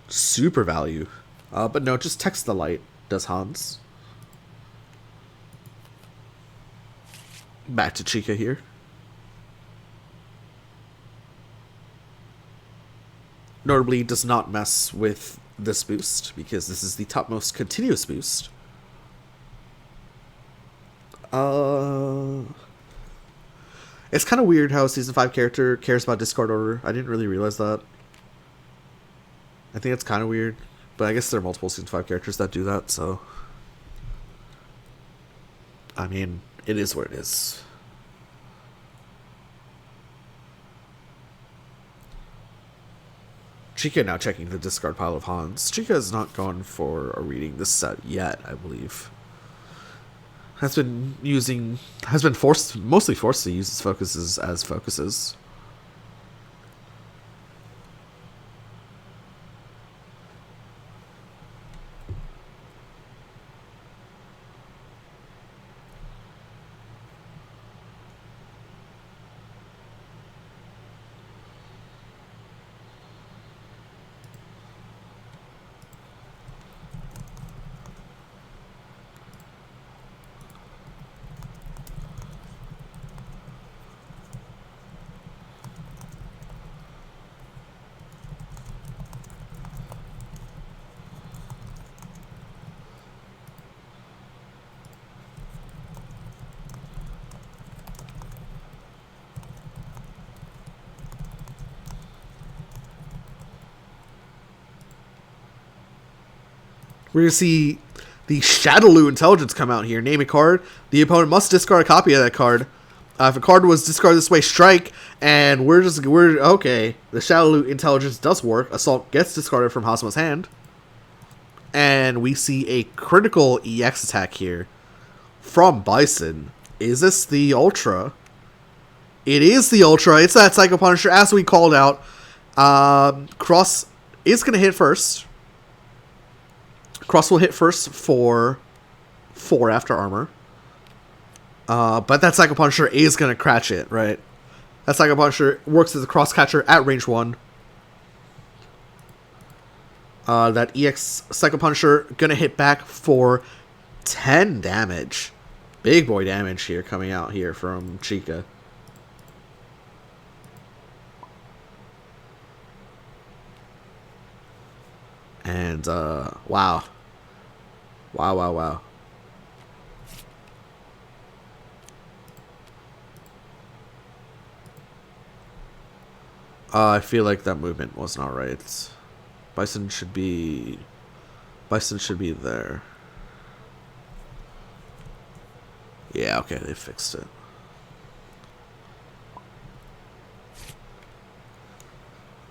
super value. But no, just text the light, does Hans. Back to Chykka here. Notably, does not mess with this boost, because this is the topmost continuous boost. It's kind of weird how a Season 5 character cares about discard order. I didn't really realize that. I think it's kind of weird. But I guess there are multiple Season 5 characters that do that, so... I mean, it is what it is. Chykka now checking the discard pile of Hans. Chykka has not gone for a reading this set yet, I believe. Mostly forced to use his focuses as focuses. We're going to see the Shadowloo Intelligence come out here. Name a card. The opponent must discard a copy of that card. If a card was discarded this way, strike. And we're okay. The Shadowloo Intelligence does work. Assault gets discarded from Hosma's hand. And we see a critical EX attack here from Bison. Is this the Ultra? It is the Ultra. It's that Psycho Punisher, as we called out. Cross is going to hit first. Cross will hit first for 4 after armor. But that Psycho Punisher is going to catch it, right? That Psycho Punisher works as a cross catcher at range 1. That EX Psycho Punisher going to hit back for 10 damage. Big boy damage here coming out here from Chykka. And, wow. Wow. I feel like that movement was not right. Bison should be... Bison should be there. Yeah, okay, they fixed it.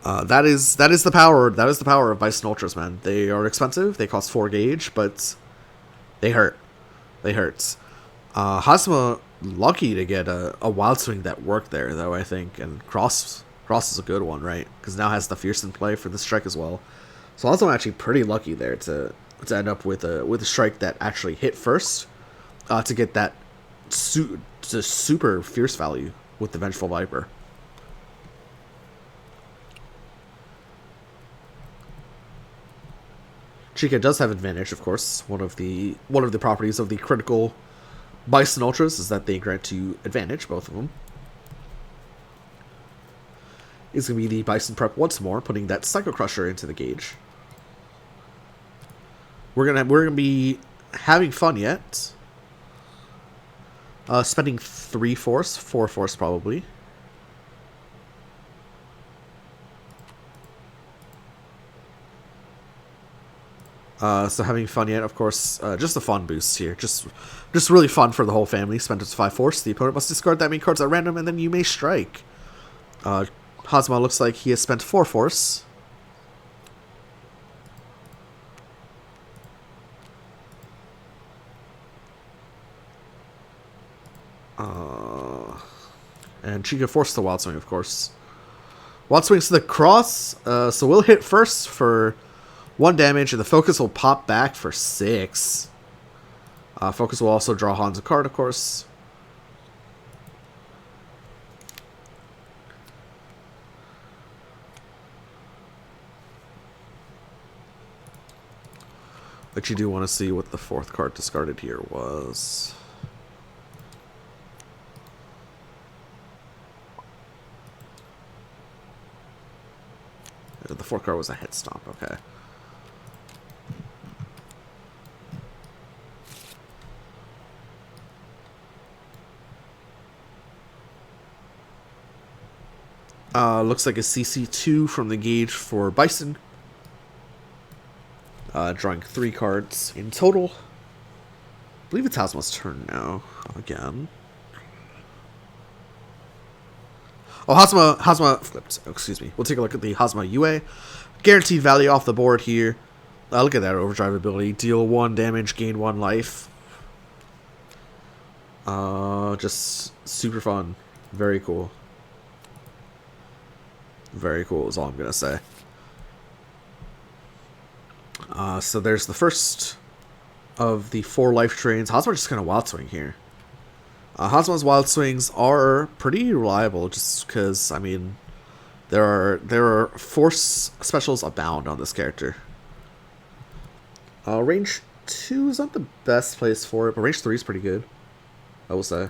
That is the power. That is the power of Bison Ultras, man. They are expensive. They cost 4 gauge, but they hurt. They hurt. Hazama lucky to get a wild swing that worked there, though, I think, and Cross is a good one, right? Because now has the Fierce in play for the strike as well. So Hazama actually pretty lucky there to end up with a strike that actually hit first, to get that super fierce value with the Vengeful Viper. Chykka does have advantage, of course. One of the properties of the critical Bison Ultras is that they grant you advantage, both of them. Is going to be the Bison prep once more, putting that Psycho Crusher into the gauge. We're gonna be having fun yet. Spending 3 force, 4 force probably. So having fun yet, of course, just a fun boost here. Just really fun for the whole family. Spend its 5 force. The opponent must discard that many cards at random, and then you may strike. Hazama looks like he has spent 4 force. And Chykka forced the Wild Swing, of course. Wild Swings to the Cross, so we'll hit first for 1 damage, and the Focus will pop back for 6. Focus will also draw Hans a card, of course. But you do want to see what the 4th card discarded here was. The 4th card was a Head Stomp, okay. Looks like a CC2 from the gauge for Bison. Drawing 3 cards in total. I believe it's Hazama's turn now, again. Oh, Hazama flipped. Excuse me. We'll take a look at the Hazama UA. Guaranteed value off the board here. Look at that overdrive ability. Deal 1 damage, gain 1 life. Just super fun. Very cool. Very cool is all I'm going to say. So there's the first of the 4 life trains. Hazama just going to Wild Swing here. Hazama's Wild Swings are pretty reliable just because, I mean, there are force specials abound on this character. Range 2 is not the best place for it, but range 3 is pretty good, I will say.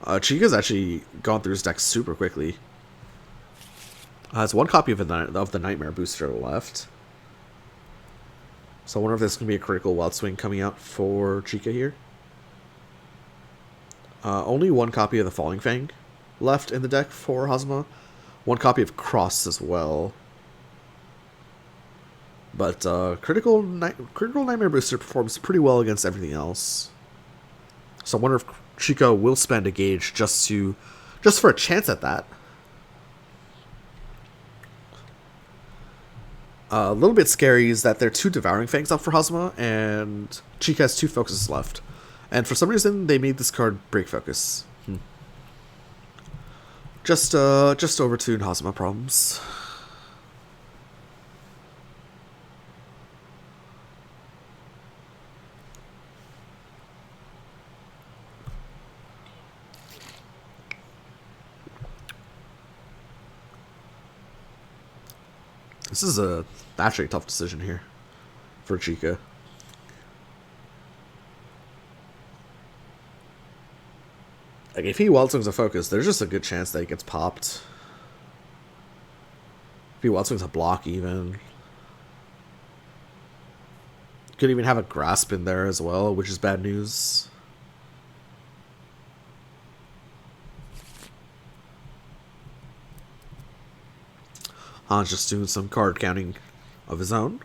Chykka's actually gone through his deck super quickly. Has 1 copy of the Nightmare booster left. So I wonder if there's going to be a critical Wild Swing coming out for Chykka here. Only 1 copy of the Falling Fang left in the deck for Hazama. 1 copy of Cross as well. But critical Nightmare booster performs pretty well against everything else. So I wonder if Chykka will spend a gauge just for a chance at that. A little bit scary is that there are 2 Devouring Fangs up for Hazama, and Chykka has 2 focuses left. And for some reason, they made this card break focus. Just overtuned Hazama problems. This is actually a tough decision here for Chykka. Like, if he Wild Swings a focus, there's just a good chance that he gets popped. If he Wild Swings a block, even. Could even have a Grasp in there as well, which is bad news. Han's just doing some card counting of his own.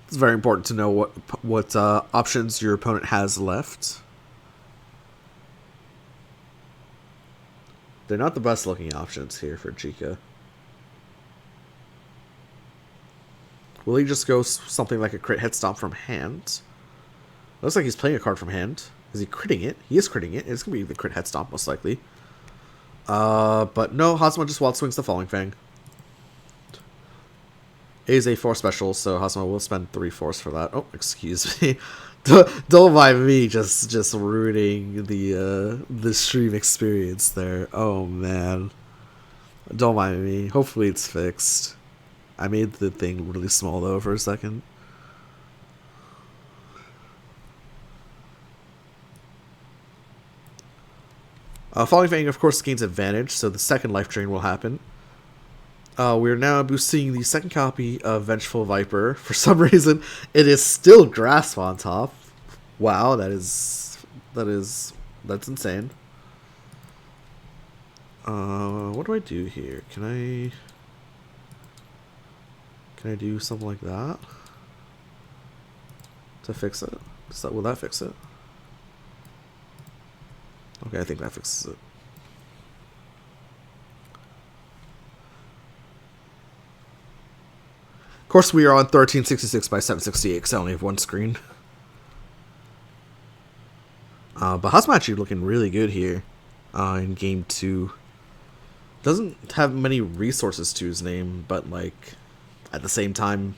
It's very important to know what options your opponent has left. They're not the best looking options here for Chykka. Will he just go something like a crit head stomp from hand? Looks like he's playing a card from hand. Is he critting it? He is critting it. It's going to be the crit head stomp most likely. But no, Hazama just wild swings the Falling Fang. It is a 4 special, so Hazama will spend 3 force for that. Oh, excuse me. Don't mind me just ruining the stream experience there. Oh man. Don't mind me. Hopefully it's fixed. I made the thing really small though for a second. Falling Fang of course gains advantage, so the second life drain will happen. We're now boosting the second copy of Vengeful Viper. For some reason, it is still Grasp on top. Wow, that's insane. What do I do here? Can I do something like that to fix it? Will that fix it? Okay, I think that fixes it. Of course, we are on 1366 by 768 because I only have one screen. But Hazama actually looking really good here in game 2. Doesn't have many resources to his name, but like at the same time,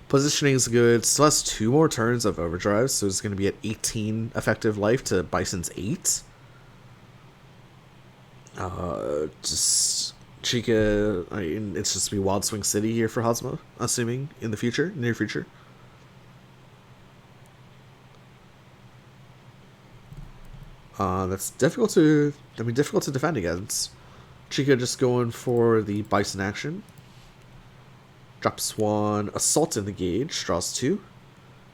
positioning is good. Still has 2 more turns of overdrive, so it's going to be at 18 effective life to Bison's 8. Just Chykka, I mean, it's just be Wild Swing City here for Hazama, assuming in the future, near future. That's difficult to defend against. Chykka just going for the Bison action. Drops 1 Assault in the gauge, draws 2.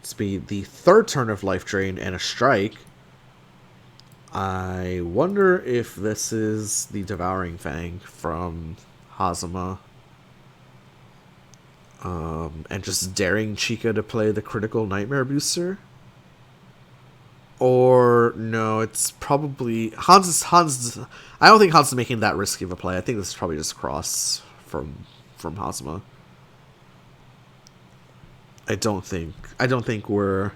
It's be the 3rd turn of Life Drain and a Strike. I wonder if this is the Devouring Fang from Hazama. And just daring Chykka to play the critical Nightmare Booster. Or no, it's probably Hans. I don't think Hans is making that risky of a play. I think this is probably just cross from Hazama. I don't think we're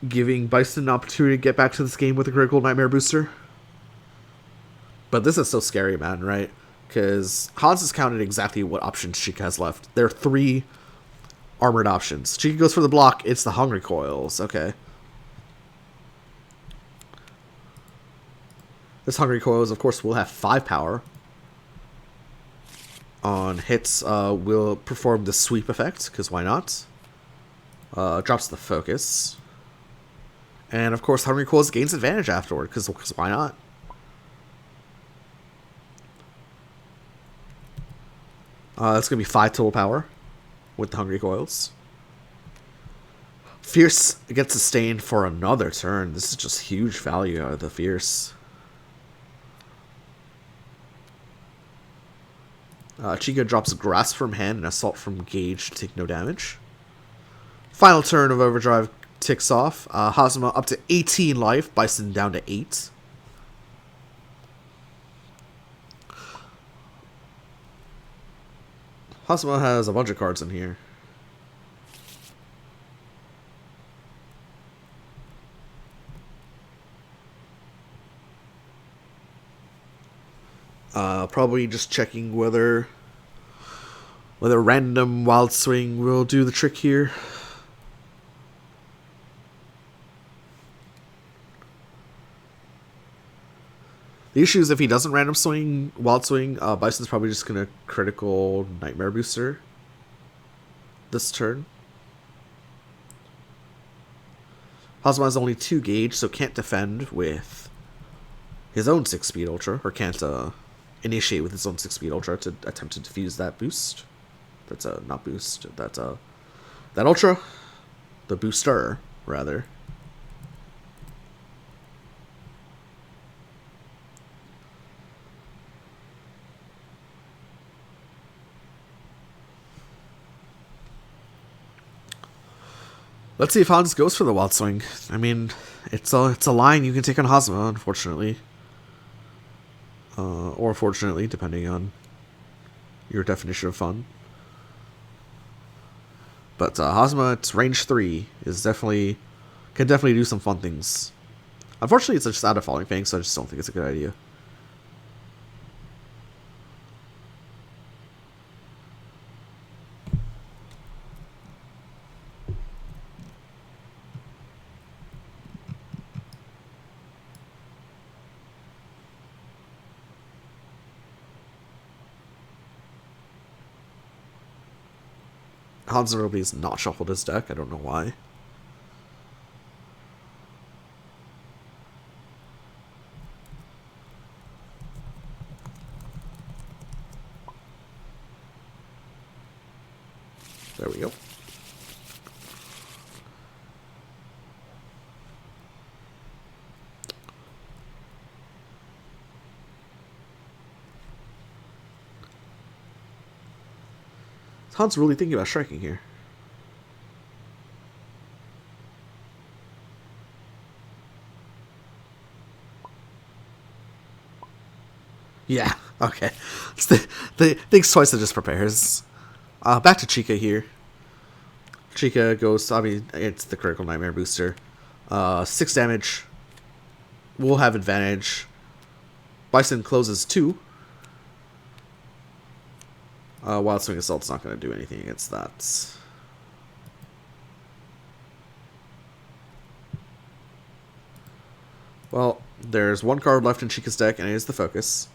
giving Bison an opportunity to get back to this game with a critical Nightmare Booster. But this is so scary, man, right? Because Hans has counted exactly what options Chykka has left. There are 3 armored options. Chykka goes for the block. It's the Hungry Coils. Okay. This Hungry Coils, of course, will have 5 power. On hits, will perform the sweep effect, because why not? Drops the focus. And, of course, Hungry Coils gains advantage afterward, because why not? That's going to be 5 total power with the Hungry Coils. Fierce gets sustained for another turn. This is just huge value out of the Fierce. Chykka drops Grasp from hand and Assault from gauge to take no damage. Final turn of Overdrive ticks off. Hazama up to 18 life, Bison down to 8. Hazama has a bunch of cards in here. Probably just checking whether random Wild Swing will do the trick here. The issue is if he doesn't random swing, Wild Swing, Bison's probably just going to critical Nightmare Booster this turn. Hazama has only 2 gauge, so can't defend with his own 6-speed Ultra, or can't initiate with his own 6-speed Ultra to attempt to defuse that boost. That's not boost, that's that Ultra, the booster, rather. Let's see if Hans goes for the Wild Swing. I mean, it's a line you can take on Hazama, unfortunately. Or fortunately, depending on your definition of fun. But Hazama, it's range 3, can definitely do some fun things. Unfortunately, it's just out of Falling Fang, so I just don't think it's a good idea. Hans has not shuffled his deck. I don't know why. There we go. Hans really thinking about striking here. Yeah, okay. Thinks twice and just prepares. Back to Chykka here. Chykka goes, I mean, it's the critical nightmare booster. 6 damage. We'll have advantage. Bison closes 2. Wild Swing Assault's not going to do anything against that. Well, there's 1 card left in Chykka's deck, and it is the Focus.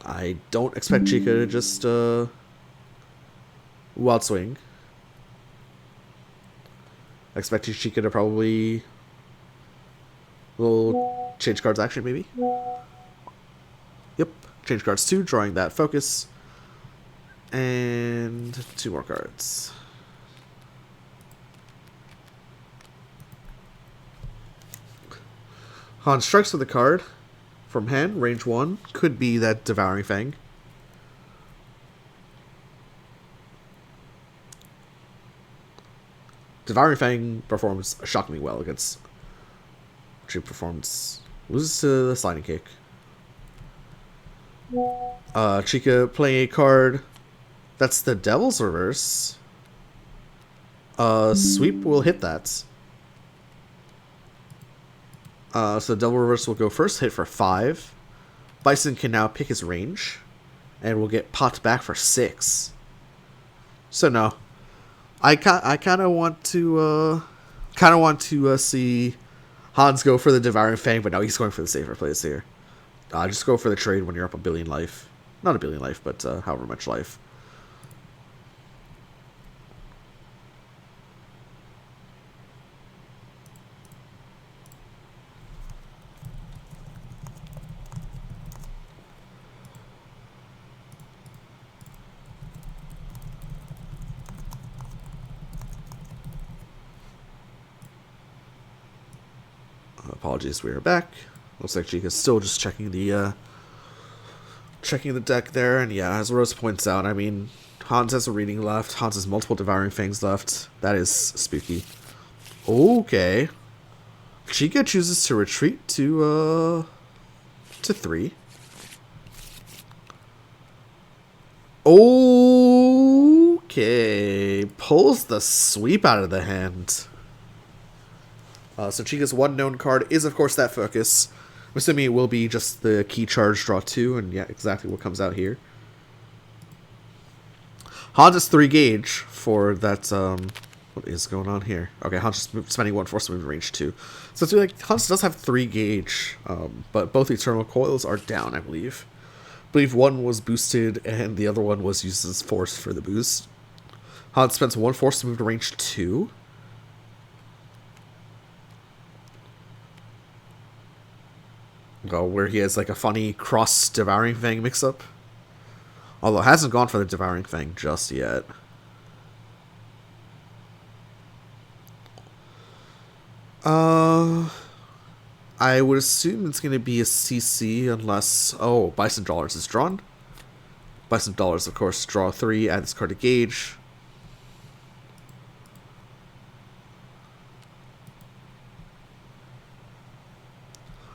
I don't expect Chykka to just Wild Swing. I expect Chykka to probably will change cards action, maybe. Yep, change cards 2, drawing that Focus, and 2 more cards. Hans strikes with a card from hand, range 1. Could be that Devouring Fang. Devouring Fang performs shockingly well against... loses to the Sliding Kick. Chykka playing a card. That's the Devil's Reverse. Sweep will hit that. So Devil Reverse will go first, hit for 5. Bison can now pick his range, and will get popped back for 6. So no, I kind of want to see Hans go for the Devouring Fang, but no, he's going for the safer plays here. Just go for the trade when you're up a billion life, not a billion life, but however much life. Apologies, we are back. Looks like Chykka's still just checking the deck there, and yeah, as Rose points out, I mean, Hans has a reading left. Hans has multiple Devouring Fangs left. That is spooky. Okay, Chykka chooses to retreat to 3. Okay, pulls the sweep out of the hand. So Chykka's 1 known card is, of course, that Focus. I'm assuming it will be just the key charge, draw 2, and yeah, exactly what comes out here. Hans has 3 gauge for that, what is going on here? Okay, Hans just spending 1 force move range 2. So it's like, Hans does have 3 gauge, but both Eternal Coils are down, I believe. I believe one was boosted, and the other one was used as force for the boost. Hans spends 1 force move to range 2. Where he has like a funny cross Devouring Fang mix-up. Although hasn't gone for the Devouring Fang just yet. I would assume it's going to be a CC unless... Oh, Bison Dollars is drawn. Bison Dollars, of course, draw 3, add this card to gauge.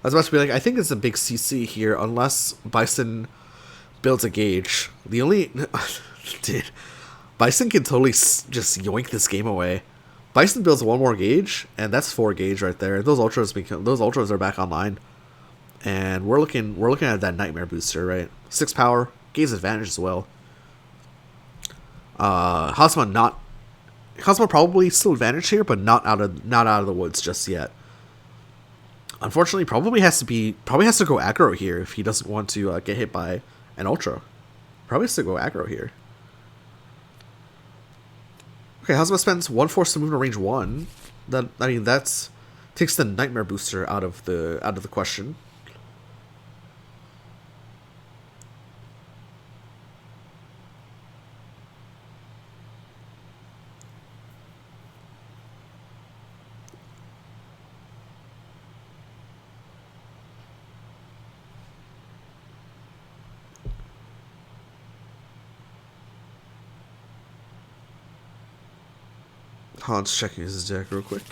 was about to be like, I think it's a big CC here, unless Bison builds a gauge. The only... Dude, Bison can totally just yoink this game away. Bison builds one more gauge, and that's 4 gauge right there. Those ultras are back online. And we're looking at that nightmare booster, right? 6 power, gauge advantage as well. Hosma probably still advantage here, but not out of the woods just yet. Unfortunately, probably has to go aggro here if he doesn't want to get hit by an ultra. Probably has to go aggro here. Okay, Hosma spends 1 force to move to range 1. That's takes the nightmare booster out of the question. Hans checking his deck real quick.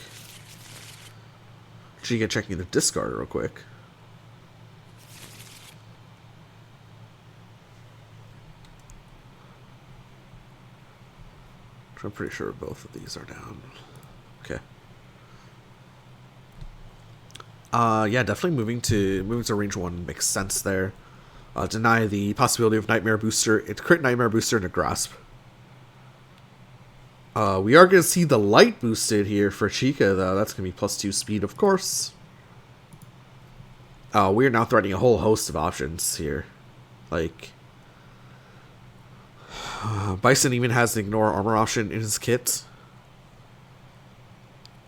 Chykka checking the discard real quick. I'm pretty sure both of these are down. Okay. Yeah, definitely moving to range 1 makes sense there. Deny the possibility of Nightmare Booster. It's crit Nightmare Booster into Grasp. We are going to see the light boosted here for Chykka, though. That's going to be +2 speed, of course. We are now threatening a whole host of options here. Like, Bison even has the ignore armor option in his kit.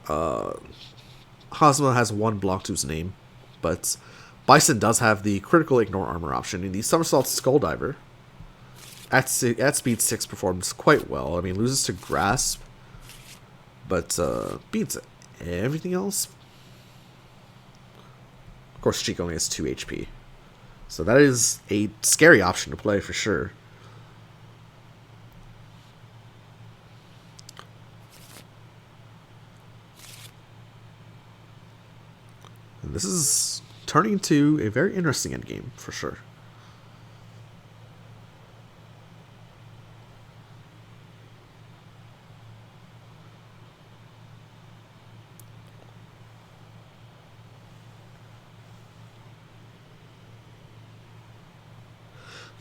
Hosma has 1 block to his name, but Bison does have the critical ignore armor option in the Somersault Skulldiver. At speed 6 performs quite well. I mean, loses to Grasp, but beats everything else. Of course, Chykka only has 2 HP. So that is a scary option to play for sure. And this is turning into a very interesting endgame for sure.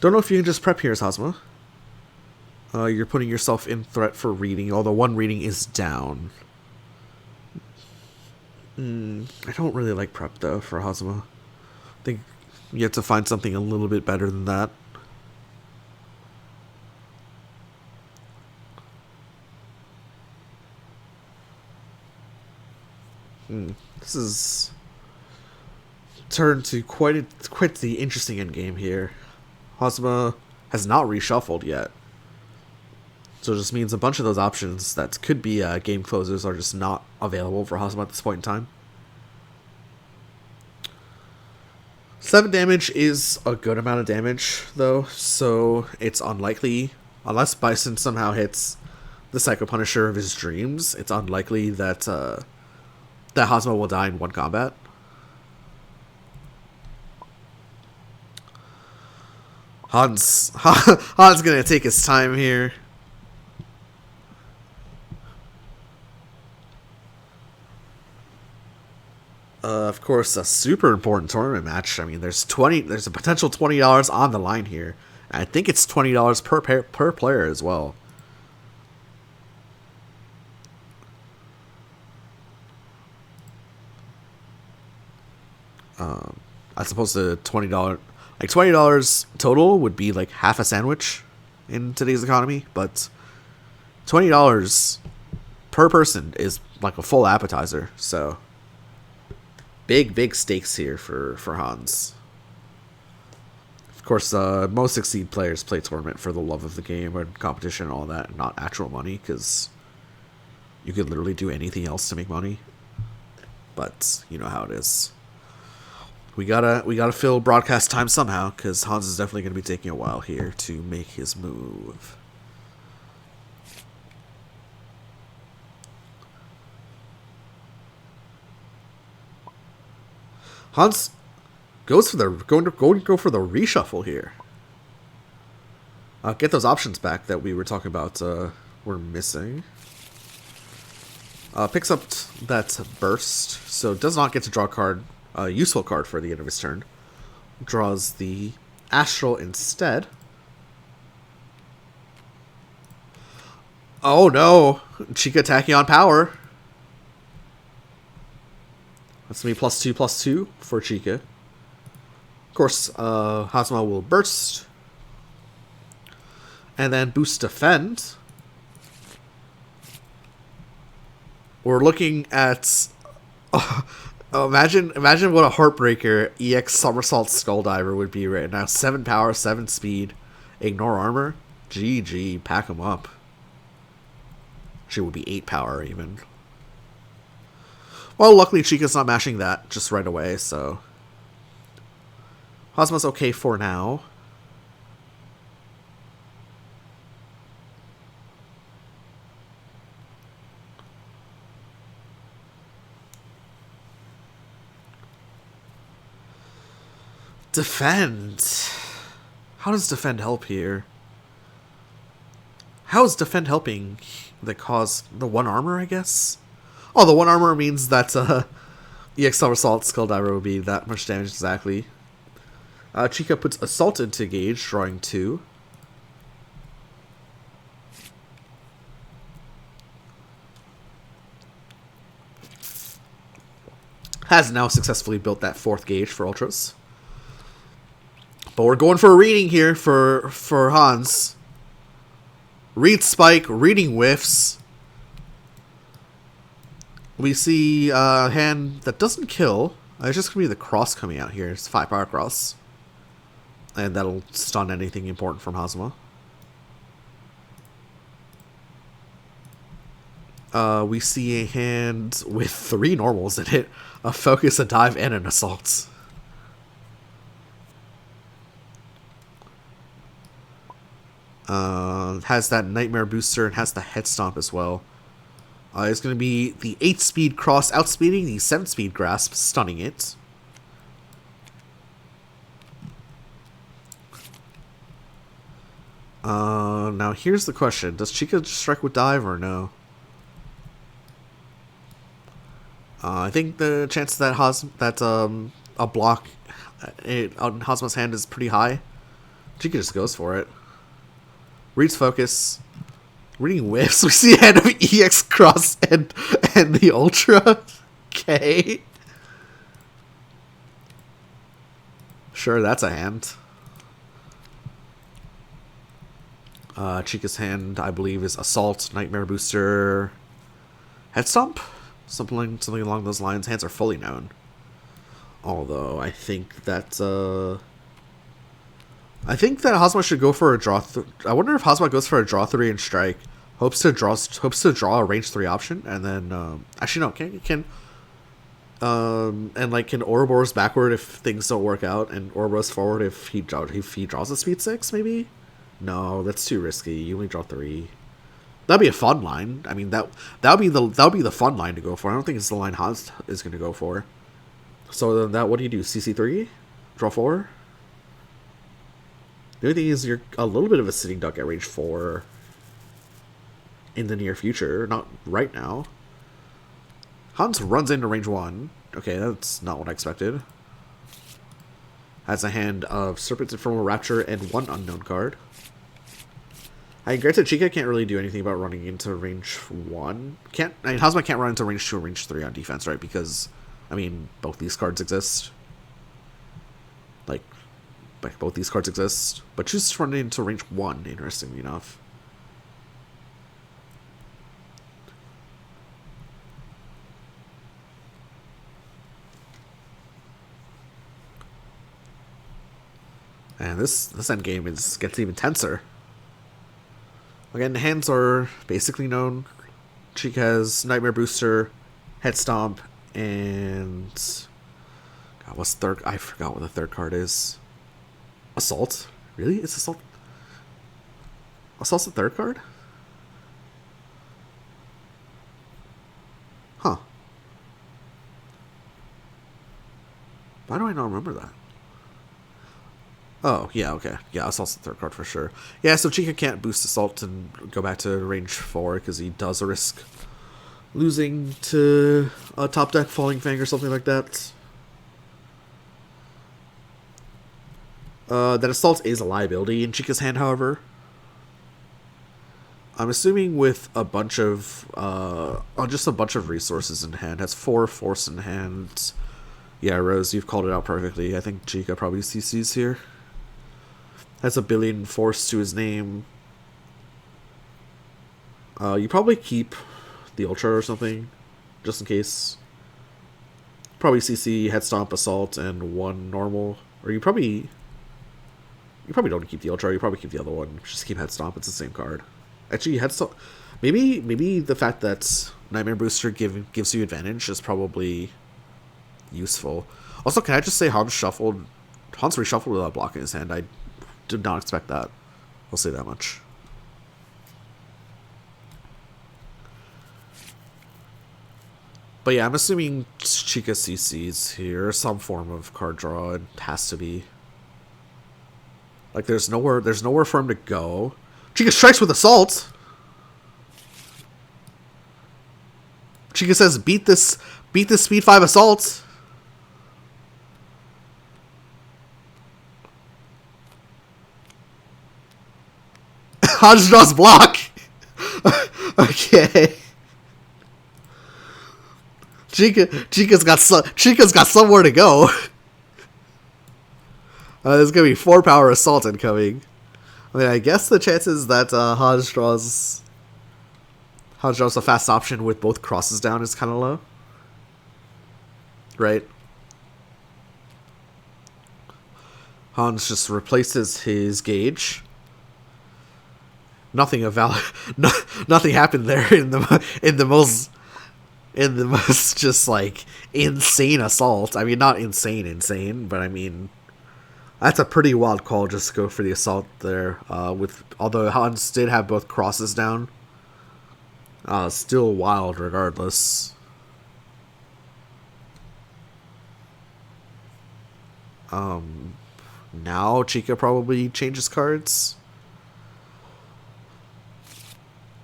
Don't know if you can just prep here, Hosma. You're putting yourself in threat for reading, although 1 reading is down. I don't really like prep, though, for Hosma. I think you have to find something a little bit better than that. This is turned to quite the interesting endgame here. Hosma has not reshuffled yet. So it just means a bunch of those options that could be game closers are just not available for Hosma at this point in time. 7 damage is a good amount of damage, though, so it's unlikely, unless Bison somehow hits the Psycho Punisher of his dreams, it's unlikely that that Hosma will die in 1 combat. Han's gonna take his time here. Of course, a super important tournament match. I mean, there's a potential $20 on the line here. And I think it's $20 per player as well. As opposed to $20. Like, $20 total would be like half a sandwich in today's economy, but $20 per person is like a full appetizer. So big stakes here for Hans. Of course, most Succeed players play tournament for the love of the game and competition and all that, not actual money, because you could literally do anything else to make money. But you know how it is. We gotta fill broadcast time somehow, because Hans is definitely gonna be taking a while here to make his move. Hans goes for the going to go for the reshuffle here. Get those options back that we were talking about. We're missing. Picks up that burst, so does not get to draw a card, a useful card for the end of his turn. Draws the astral instead. Oh no! Chykka attacking on power. That's going to be +2/+2 for Chykka. Of course, Hazma will burst. And then boost defend. We're looking at... imagine what a heartbreaker EX Somersault Skulldiver would be right now. 7 power, 7 speed, ignore armor. GG, pack him up. She would be 8 power even. Well, luckily Chykka's not mashing that just right away, so... Hazma's okay for now. Defend. How does defend help here? How is defend helping the cause? The 1 armor, I guess? Oh, the 1 armor means that EX Somersault Skulldiver would be that much damage exactly. Chykka puts Assault into Gauge, drawing 2. Has now successfully built that 4th Gauge for Ultras. But we're going for a reading here for Hans. Read Spike, reading whiffs. We see a hand that doesn't kill. It's just going to be the cross coming out here. It's 5 power cross. And that'll stun anything important from Hazma. We see a hand with 3 normals in it. A focus, a dive, and an assault. Has that Nightmare Booster and has the Head Stomp as well. It's going to be the 8 speed cross outspeeding the 7 speed grasp, stunning it. Now here's the question. Does Chykka strike with dive or no? I think the chance that a block on Hazma's hand is pretty high. Chykka just goes for it. Reads focus. Reading whiffs. We see a hand of EX Cross and the Ultra. Okay. Sure, that's a hand. Chykka's hand, I believe, is Assault, Nightmare Booster, Head Stomp? Something along those lines. Hands are fully known. Although, I think that Hazma should go for a draw. I wonder if Hazma goes for a draw 3 and strike, hopes to draw a range 3 option, and then actually no, can Ouroboros backward if things don't work out, and Ouroboros forward if he draws a speed 6 maybe. No, that's too risky. You only draw 3. That'd be a fun line. I mean that'll be the fun line to go for. I don't think it's the line Hans is going to go for. So then what do you do? CC3, draw 4. The only thing is you're a little bit of a sitting duck at range 4 in the near future, not right now. Hans runs into range 1. Okay, that's not what I expected. Has a hand of Serpent's Infernal Rapture and 1 unknown card. I granted Chykka can't really do anything about running into range 1. Hazma can't run into range 2 or range 3 on defense, right? Because, I mean, both these cards exist. Like both these cards exist. But chooses to run into range 1, interestingly enough. And this endgame gets even tenser. Again, the hands are basically known. Chykka has Nightmare Booster, Head Stomp, and... God, what's third? I forgot what the third card is. Assault? Really? It's Assault? Assault's the third card? Huh. Why do I not remember that? Oh, yeah, okay. Yeah, Assault's the third card for sure. Yeah, so Chykka can't boost Assault and go back to range 4 because he does risk losing to a top deck Falling Fang or something like that. That Assault is a liability in Chykka's hand, however. I'm assuming with a bunch of, just a bunch of resources in hand. Has 4 Force in hand. Yeah, Rose, you've called it out perfectly. I think Chykka probably CCs here. Has a billion Force to his name. You probably keep the Ultra or something, just in case. Probably CC, Head Stomp, Assault, and 1 normal. Or you probably don't keep the Ultra, you probably keep the other one. Just keep Head Stomp, it's the same card. Actually, Head Stomp... Maybe the fact that Nightmare Booster gives you advantage is probably useful. Also, can I just say Hans reshuffled without blocking his hand. I did not expect that. I'll say that much. But yeah, I'm assuming Chykka CCs here. Some form of card draw. It has to be. Like, there's nowhere for him to go. Chykka strikes with Assault! Chykka says, beat this Speed 5 Assault! Hans draws block! Okay. Chykka's got somewhere to go. There's gonna be 4 power Assault incoming. I mean, I guess the chances that Hans draws a fast option with both crosses down is kind of low, right? Hans just replaces his gauge. Nothing happened there in the most just like insane Assault. I mean, not insane, but I mean, that's a pretty wild call just to go for the Assault there. Although Hans did have both crosses down, still wild regardless. Now Chykka probably changes cards.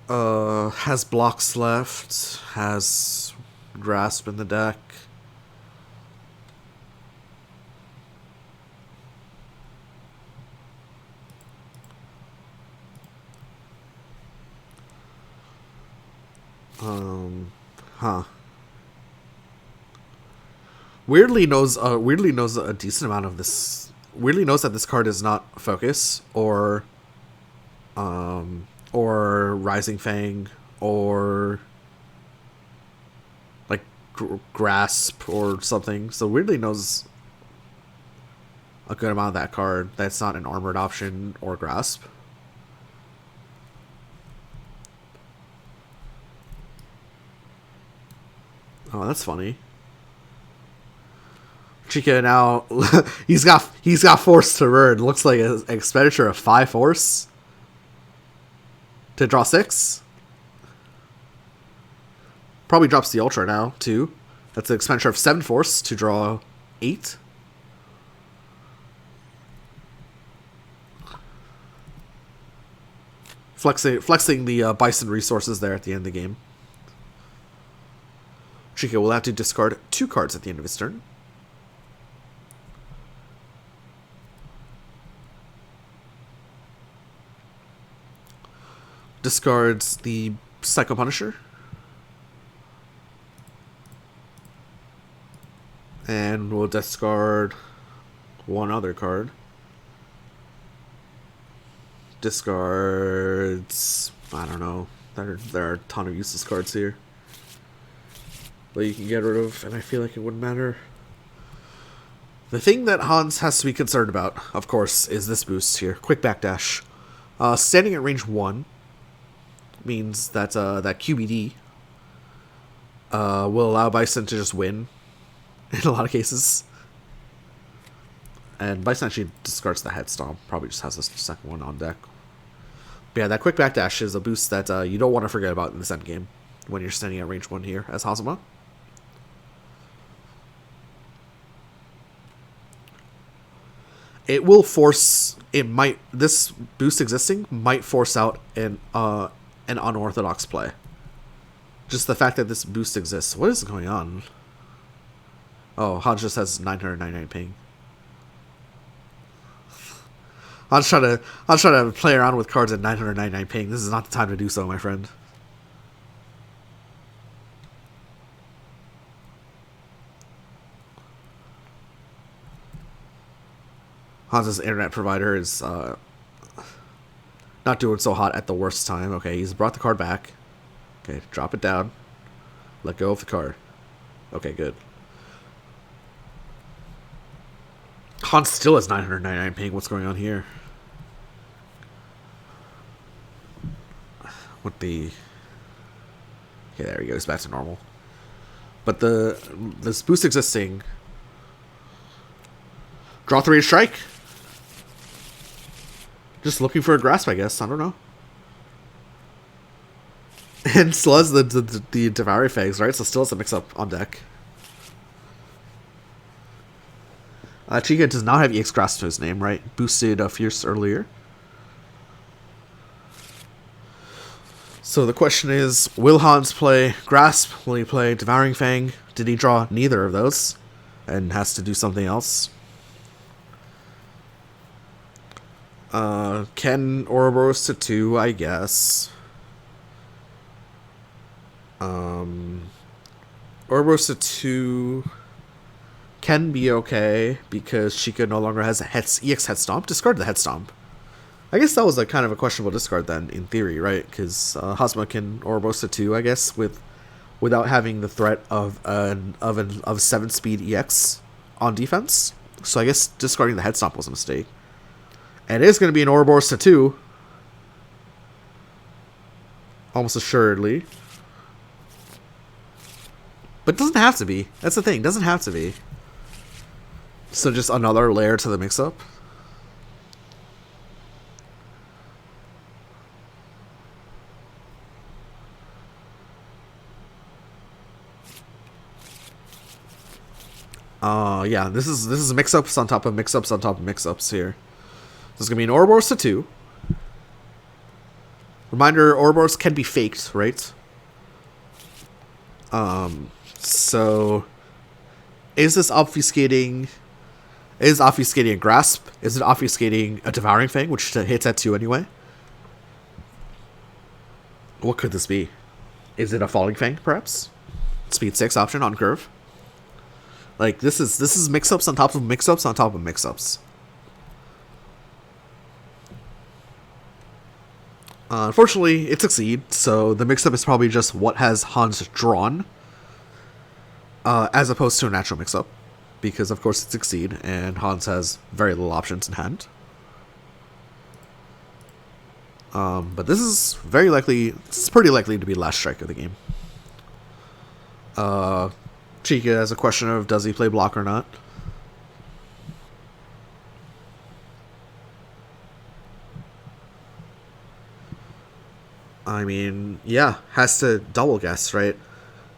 Has blocks left, has Grasp in the deck. Weirdly knows a decent amount of this. Weirdly knows that this card is not Focus or Rising Fang or like Grasp or something. So weirdly knows a good amount of that card that's not an armored option or Grasp. Oh, that's funny. Chykka now he's got Force to burn. Looks like an expenditure of 5 Force to draw 6. Probably drops the Ultra now too. That's an expenditure of 7 Force to draw 8. Flexing the Bison resources there at the end of the game. Chykka will have to discard 2 cards at the end of his turn. Discards the Psycho Punisher. And we'll discard 1 other card. Discards... I don't know. There are a ton of useless cards here that you can get rid of, and I feel like it wouldn't matter. The thing that Hans has to be concerned about, of course, is this boost here. Quick backdash. Standing at range 1 means that that QBD will allow Bison to just win in a lot of cases. And Bison actually discards the Head Stomp. Probably just has a second one on deck. But yeah, that quick backdash is a boost that you don't want to forget about in this endgame when you're standing at range 1 here as Hazama. it will force, it might, this boost existing might force out an unorthodox play. Just the fact that this boost exists. What is going on? Oh, Hans just has 999 ping. I'll try to play around with cards at 999 ping. This is not the time to do so, my friend. Hans's internet provider is not doing so hot at the worst time. Okay, he's brought the card back. Okay, drop it down. Let go of the card. Okay, good. Hans still has 999 ping. What's going on here? With the... Okay, there he goes. Back to normal. But this boost existing... Draw 3 to strike. Just looking for a grasp, I guess. I don't know. And still has the Devouring Fangs, right? So still has a mix-up on deck. Chykka does not have EX Grasp to his name, right? Boosted Fierce earlier. So the question is, will Hans play Grasp? Will he play Devouring Fang? Did he draw neither of those? And has to do something else? Can Ouroboros to 2, I guess. Ouroboros to 2 can be okay because Chykka no longer has a EX Head Stomp. Discard the Head Stomp. I guess that was a kind of a questionable discard then, in theory, right? Because Hazma can Ouroboros to 2, I guess, without having the threat of 7-speed EX on defense. So I guess discarding the Head Stomp was a mistake. And it is going to be an Ouroboros to 2. Almost assuredly. But it doesn't have to be. That's the thing. It doesn't have to be. So just another layer to the mix-up. Yeah, this is mix-ups on top of mix-ups on top of mix-ups here. This is going to be an Ouroboros to 2. Reminder, Ouroboros can be faked, right? So is this obfuscating... Is obfuscating a Grasp? Is it obfuscating a Devouring Fang, which hits at 2 anyway? What could this be? Is it a Falling Fang, perhaps? Speed 6 option on curve. Like, this is mix-ups on top of mix-ups on top of mix-ups. Unfortunately, it succeeds, so the mix-up is probably just what has Hans drawn, as opposed to a natural mix-up. Because, of course, it succeeds, and Hans has very little options in hand. But this is very likely, this is pretty likely to be the last strike of the game. Chykka has a question of, does he play block or not? I mean, yeah, has to double guess, right?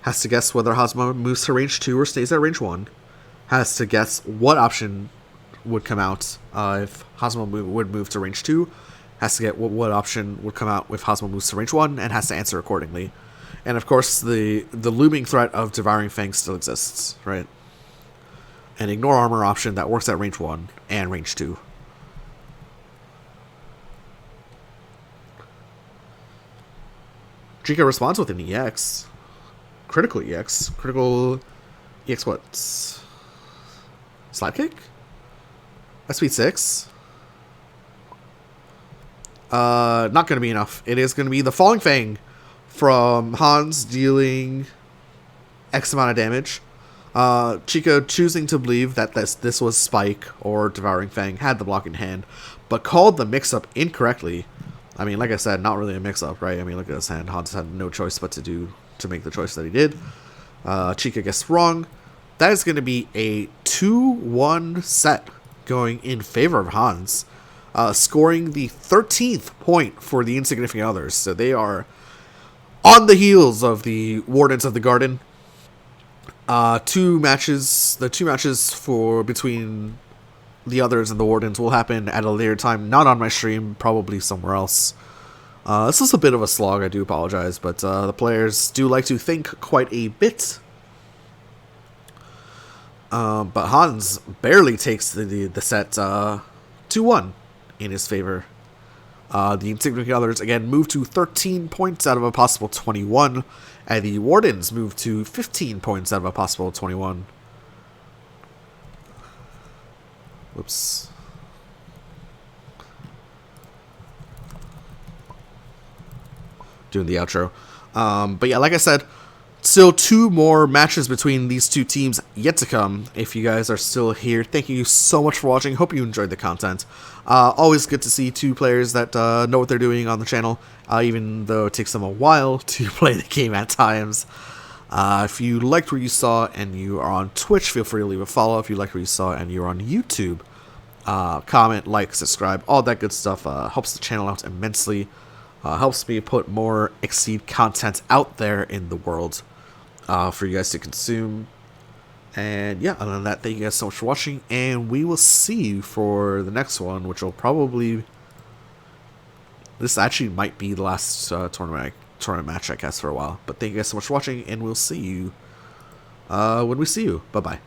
Has to guess whether Hazma moves to range 2 or stays at range 1. Has to guess what option would come out if Hazma would move to range 2. Has to get what option would come out if Hazma moves to range 1, and has to answer accordingly. And of course, the looming threat of Devouring Fang still exists, right? An ignore armor option that works at range 1 and range 2. Chykka responds with an EX. Critical EX. Critical EX what? Slap kick? A speed 6? Not going to be enough. It is going to be the Falling Fang from Hans dealing X amount of damage. Chykka choosing to believe that this was Spike or Devouring Fang, had the block in hand, but called the mix-up incorrectly. I mean, like I said, not really a mix-up, right? I mean, look at his hand. Hans had no choice but to make the choice that he did. Chykka guessed wrong. That is going to be a 2-1 set going in favor of Hans, scoring the 13th point for the Insignificant Others. So they are on the heels of the Wardens of the Garden. The two matches for between the others and the Wardens will happen at a later time, not on my stream, probably somewhere else. This is a bit of a slog, I do apologize, but the players do like to think quite a bit. But Hans barely takes the set 2-1 in his favor. The Insignificant Others, again, move to 13 points out of a possible 21, and the Wardens move to 15 points out of a possible 21. Whoops. Doing the outro. But yeah, like I said, still 2 more matches between these 2 teams yet to come. If you guys are still here, thank you so much for watching. Hope you enjoyed the content. Always good to see 2 players that know what they're doing on the channel, even though it takes them a while to play the game at times. If you liked what you saw and you are on Twitch, feel free to leave a follow. If you liked what you saw and you're on YouTube, comment, like, subscribe, all that good stuff. Helps the channel out immensely. Helps me put more Exceed content out there in the world for you guys to consume. And yeah, other than that, thank you guys so much for watching, and we will see you for the next one, which will probably... This actually might be the last tournament match, I guess, for a while. But thank you guys so much for watching, and we'll see you when we see you. Bye-bye.